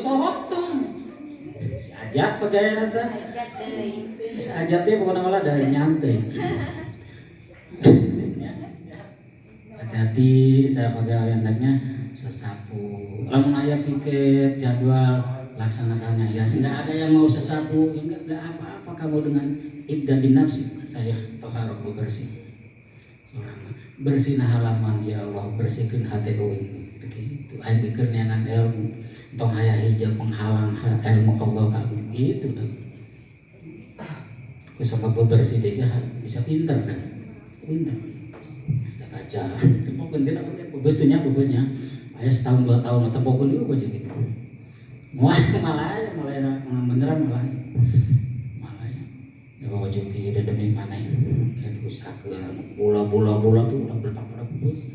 potong si ajat pegawai teh si ajat teh pokoknya malah dari nyantai hati kita pegawai anaknya sesapu lamun aya piket jadwal laksanakannya ya sehingga ada yang mau sesapu enggak apa-apa kamu dengan ibda bin nafsi saya toharoh bersih seorang bersihna halaman ya Allah bersihkeun hati ini begitu aya tikeun neangan ilmu tong aya hijab penghalang ilmu Allah ka gitu dah kusaka bersih deh bisa pinter dah pinter kaca tempokeun kita bebesnya aya setahun 2 tahun tempokeun dulu aja gitu malah beneran malah ya bawa joki ada demi mana kayak diusahakeun bola tuh udah bertak pada bebes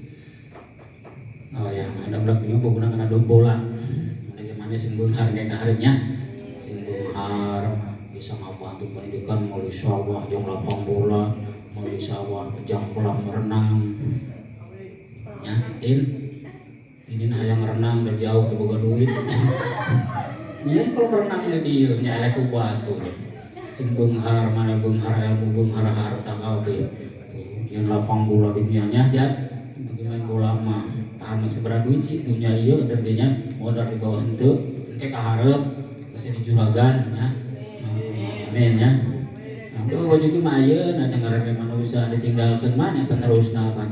oh ya ada berak bingung gunakan ada bola mana sing beunghar kayak kaharnya sing beunghar bisa ngabantu pendidikan meuli sawah jeung lapang bola meuli sawah jeung kolam renang ya ini hayang renang dan jauh teu boga duit nya kalau renang di dieu nya eleh ku batur sing beunghar mana beunghar ilmu beunghar harta kabeh tuh yang lapang bola di dunia nya jat bagi main bola mah tahan seberapa duit sih dunia ieu harganya modal di bawah henteu engke kaharep geus di juragan nya amin ya Aduh wajib mah ayeun ada ngaranna manusia ditinggalkeun mana penerusna kan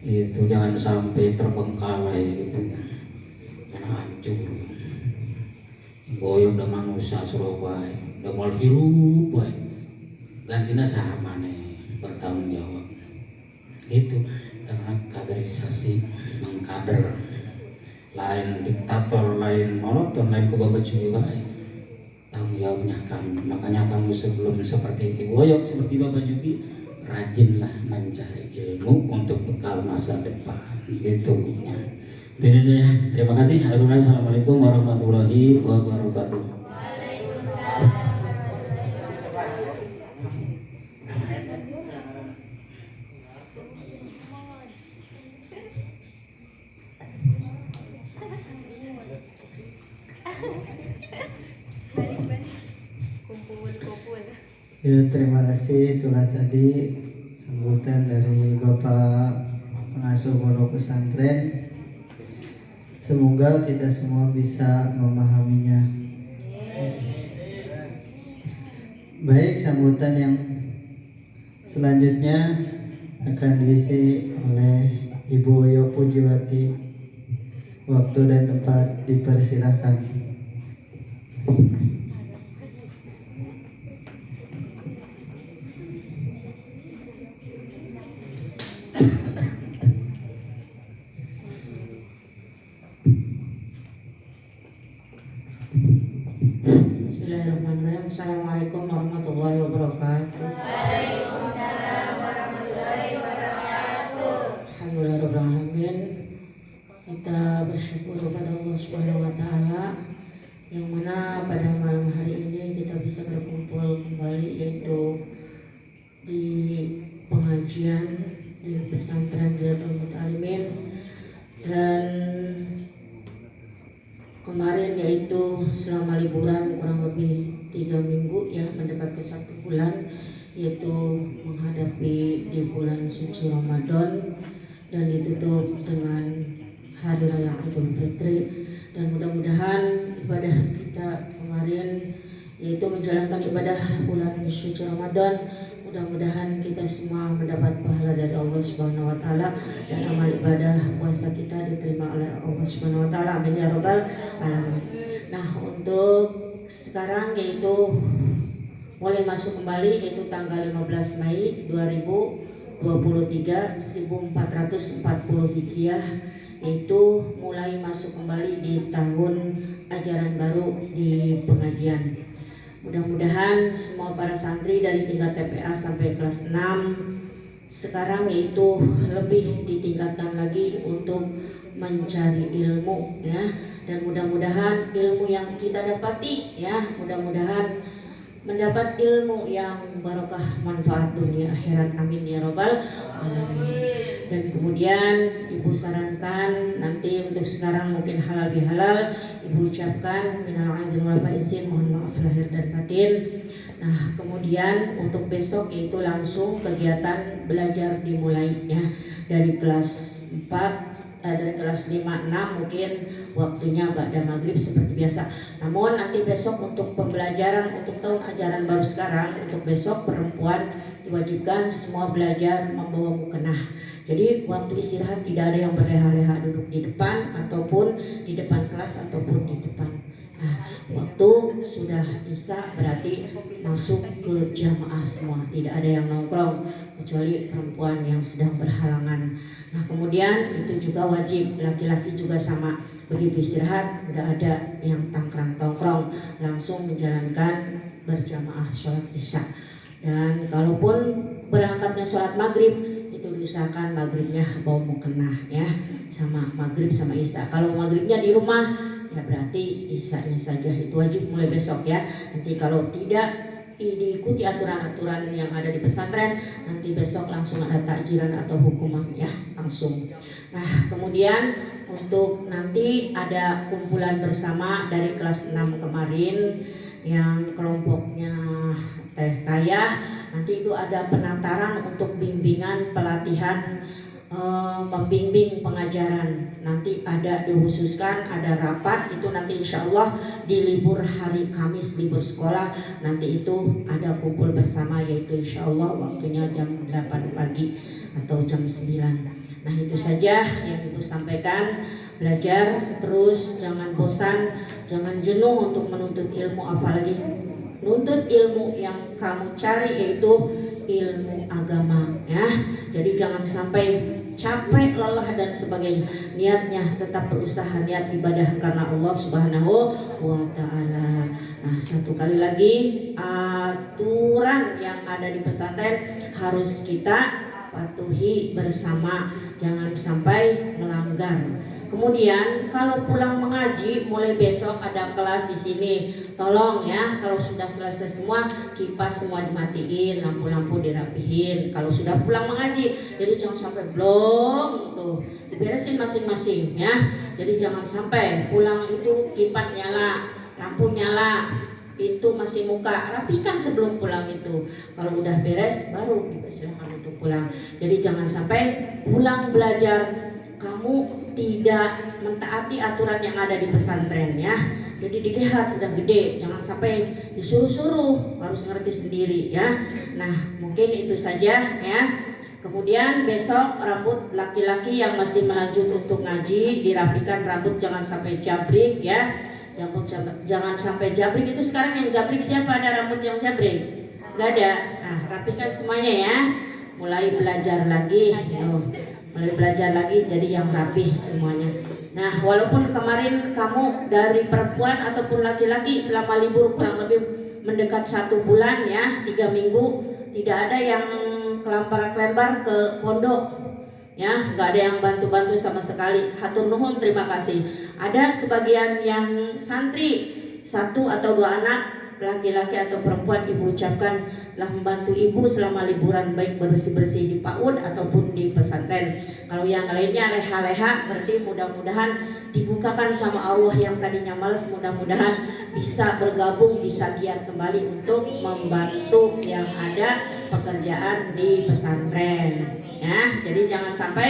itu jangan sampai terbengkalai gitu karena hancur boyong da manusia Surabaya udah mau hirup baik gantina saha maneh bertanggung jawab itu karena kaderisasi mengkader lain diktator lain monoton lain kubabacuy baik tanggung jawabnya kamu makanya kamu sebelum seperti itu boyok seperti Bapak Juki rajinlah mencari ilmu untuk bekal masa depan itu ya. Terima kasih. Assalamualaikum warahmatullahi wabarakatuh. Ya, terima kasih. Itulah tadi sambutan dari Bapak Pengasuh Pondok Pesantren. Semoga kita semua bisa memahaminya. Baik, sambutan yang selanjutnya akan diisi oleh Ibu Yoyo Pujiwati. Waktu dan tempat dipersilahkan. Bismillahirrahmanirrahim. Assalamualaikum warahmatullahi wabarakatuh. Alhamdulillahirrahmanirrahim. Kita bersyukur kepada Allah Subhanahu wa Ta'ala yang mana pada malam hari ini kita bisa berkumpul kembali, yaitu di pengajian di pesantren Riyadhul Muta'alimin. Dan kemarin yaitu selama liburan kurang lebih 3 minggu ya, mendekat ke 1 bulan, yaitu menghadapi di bulan suci Ramadan dan ditutup dengan hari raya Idul Fitri. Dan mudah-mudahan ibadah kita kemarin yaitu menjalankan ibadah bulan suci Ramadan, mudah-mudahan kita semua mendapat pahala dari Allah Subhanahu wa Ta'ala dan amal ibadah puasa kita diterima oleh Allah Subhanahu wa Ta'ala. Amin ya rabbal alamin. Nah, untuk sekarang yaitu mulai masuk kembali, yaitu tanggal 15 Mei 2023 1440 Hijriah, yaitu mulai masuk kembali di tahun ajaran baru di pengajian. Mudah-mudahan semua para santri dari tingkat TPA sampai kelas 6 sekarang yaitu lebih ditingkatkan lagi untuk mencari ilmu ya, dan mudah-mudahan ilmu yang kita dapati ya, mudah-mudahan mendapat ilmu yang barokah manfaat dunia akhirat, amin ya robbal alamin. Dan kemudian ibu sarankan nanti untuk sekarang mungkin halal bihalal ibu ucapkan minal aidin wal faizin, mohon maaf lahir dan batin. Nah, kemudian untuk besok yaitu langsung kegiatan belajar dimulai ya, dari kelas 4 dari kelas 5, 6 mungkin waktunya ba'da maghrib seperti biasa. Namun nanti besok untuk pembelajaran untuk tahun ajaran baru sekarang, untuk besok perempuan diwajibkan semua belajar membawa mukena. Jadi waktu istirahat tidak ada yang berleha-leha duduk di depan ataupun di depan kelas ataupun di depan. Nah, waktu sudah isya berarti masuk ke jamaah semua, tidak ada yang nongkrong kecuali perempuan yang sedang berhalangan. Nah, kemudian itu juga wajib laki-laki juga sama, begitu istirahat nggak ada yang tangkrang-tongkrong, langsung menjalankan berjamaah sholat isya. Dan kalaupun berangkatnya sholat maghrib itu diusahakan maghribnya bawa mukena ya, sama maghrib sama isya. Kalau maghribnya di rumah ya berarti isyanya saja, itu wajib mulai besok ya. Nanti kalau tidak diikuti aturan-aturan yang ada di pesantren, nanti besok langsung ada takjiran atau hukuman ya, langsung. Nah, kemudian untuk nanti ada kumpulan bersama dari kelas 6 kemarin yang kelompoknya Teh Kayah, nanti itu ada penataran untuk bimbingan pelatihan membimbing pengajaran. Nanti ada dikhususkan, ada rapat itu nanti insya Allah di libur hari Kamis, libur sekolah, nanti itu ada kumpul bersama, yaitu insya Allah waktunya jam 8 pagi atau jam 9. Nah, itu saja yang Ibu sampaikan. Belajar terus, jangan bosan, jangan jenuh untuk menuntut ilmu, apalagi nuntut ilmu yang kamu cari yaitu ilmu agama ya. Jadi jangan sampai capek, lelah dan sebagainya. Niatnya tetap berusaha, niat ibadah karena Allah Subhanahu wa Ta'ala. Nah, satu kali lagi, aturan yang ada di pesantren harus kita patuhi bersama, jangan sampai melanggar. Kemudian kalau pulang mengaji, mulai besok ada kelas di sini. Tolong ya, kalau sudah selesai semua, kipas semua dimatiin, lampu-lampu dirapihin. Kalau sudah pulang mengaji, jadi jangan sampai belum tuh diberesin masing-masing ya. Jadi jangan sampai pulang itu kipas nyala, lampu nyala, pintu masih muka, rapikan sebelum pulang itu. Kalau udah beres baru silakan untuk pulang. Jadi jangan sampai pulang belajar kamu tidak mentaati aturan yang ada di pesantren ya. Jadi dilihat udah gede, jangan sampai disuruh-suruh, harus ngerti sendiri ya. Nah mungkin itu saja ya. Kemudian besok rambut laki-laki yang masih melanjut untuk ngaji dirapikan, rambut jangan sampai jabrik ya. Jangan sampai jabrik. Itu sekarang yang jabrik siapa? Ada rambut yang jabrik? Gak ada. Nah rapikan semuanya ya. Mulai belajar lagi. Mulai belajar lagi jadi yang rapih semuanya. Nah walaupun kemarin kamu dari perempuan ataupun laki-laki selama libur kurang lebih mendekat 1 bulan ya, 3 minggu, tidak ada yang kelambar-kelembar ke pondok ya, nggak ada yang bantu-bantu sama sekali. Hatur nuhun, terima kasih. Ada sebagian yang santri 1 atau 2 anak laki-laki atau perempuan ibu ucapkan telah membantu ibu selama liburan, baik bersih-bersih di PAUD ataupun di pesantren. Kalau yang lainnya leha-leha, berarti mudah-mudahan dibukakan sama Allah. Yang tadinya malas mudah-mudahan bisa bergabung, bisa giat kembali untuk membantu yang ada pekerjaan di pesantren ya. Jadi jangan sampai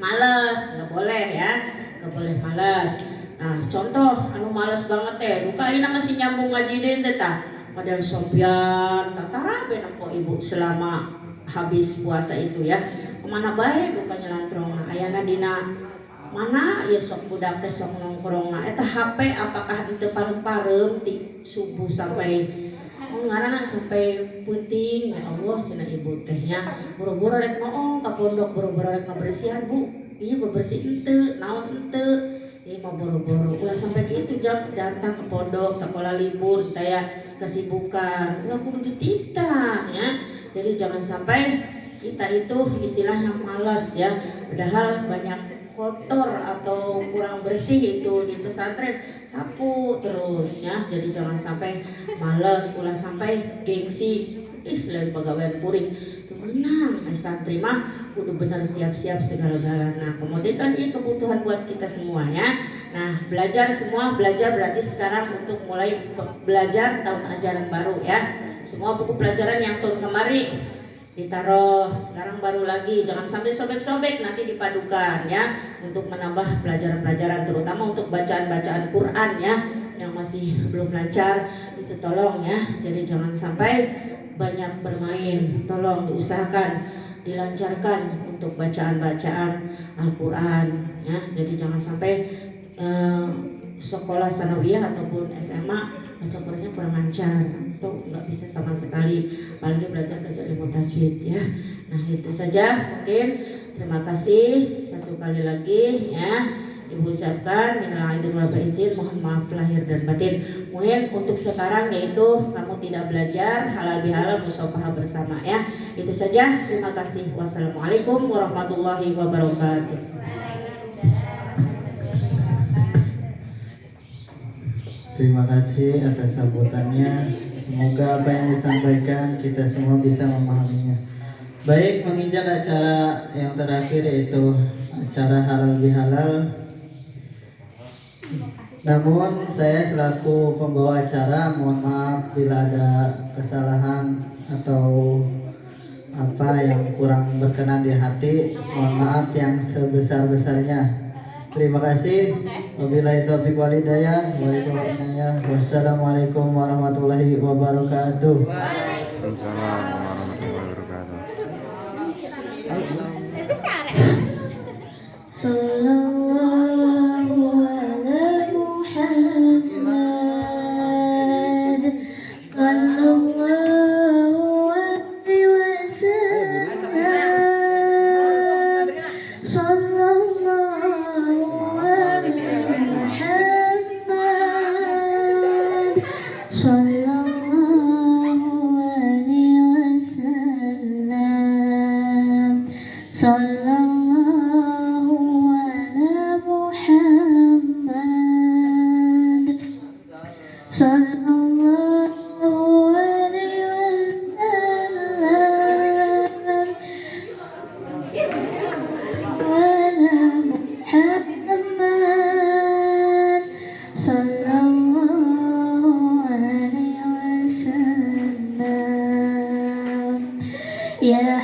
malas, nggak boleh ya, nggak boleh malas. Nah contoh anu malas banget duka ini masih nyambung ngaji deh teta model Sofian tatara benang ibu selama habis puasa itu ya, kemana baik dukanya lantrong. Nah ayana dina mana ya sok budak teh sok nongkrong. Nah eta HP apakah ente parem ti subuh sampai ngaranna sampai puting ya Allah cenah ibu tehnya boro-boro rek noong ka pondok, boro-boro rek ngabersihan bu, iya bebersih ente naon ente mau boro-boro ulah sampai gitu jam datang ke pondok sekolah libur kita ya kesibukan ulah kudu dititah ya. Jadi jangan sampai kita itu istilahnya malas ya, padahal banyak kotor atau kurang bersih itu di pesantren, sapu terus ya. Jadi jangan sampai malas, ulah sampai gengsi lain pegawaian puring itu menang santri mah kudu benar siap-siap segala-galanya. Nah kemudian kan ini kebutuhan buat kita semua ya. Nah belajar semua, belajar berarti sekarang untuk mulai belajar tahun ajaran baru ya. Semua buku pelajaran yang tahun kemarin ditaruh, sekarang baru lagi, jangan sampai sobek-sobek, nanti dipadukan ya untuk menambah pelajaran-pelajaran, terutama untuk bacaan-bacaan Quran ya yang masih belum lancar itu tolong ya. Jadi jangan sampai banyak bermain, tolong diusahakan dilancarkan untuk bacaan-bacaan Al-Quran ya. Jadi jangan sampai sekolah sanawiyah ataupun SMA baca Qurannya kurang lancar atau nggak bisa sama sekali, apalagi belajar ilmu tajwid ya. Nah itu saja mungkin. Terima kasih satu kali lagi ya. Ibu ucapkan minal aidin wal faizin, mohon maaf lahir dan batin. Mungkin untuk sekarang yaitu kamu tidak belajar halal bihalal musafahah bersama ya. Itu saja. Terima kasih. Wassalamualaikum warahmatullahi wabarakatuh. Terima kasih atas sambutannya. Semoga apa yang disampaikan kita semua bisa memahaminya. Baik, menginjak acara yang terakhir yaitu acara halal bihalal. Namun saya selaku pembawa acara mohon maaf bila ada kesalahan atau apa yang kurang berkenan di hati. Mohon maaf yang sebesar-besarnya. Terima kasih. Wabillahi taufiq wal hidayah. Wassalamualaikum warahmatullahi wabarakatuh. Waalaikumsalam warahmatullahi wabarakatuh. Sallallahu ala Muhammad sallallahu alaihi wasallam. Sallallahu ala Muhammad sallallahu alaihi wasallam. Sallallahu Ya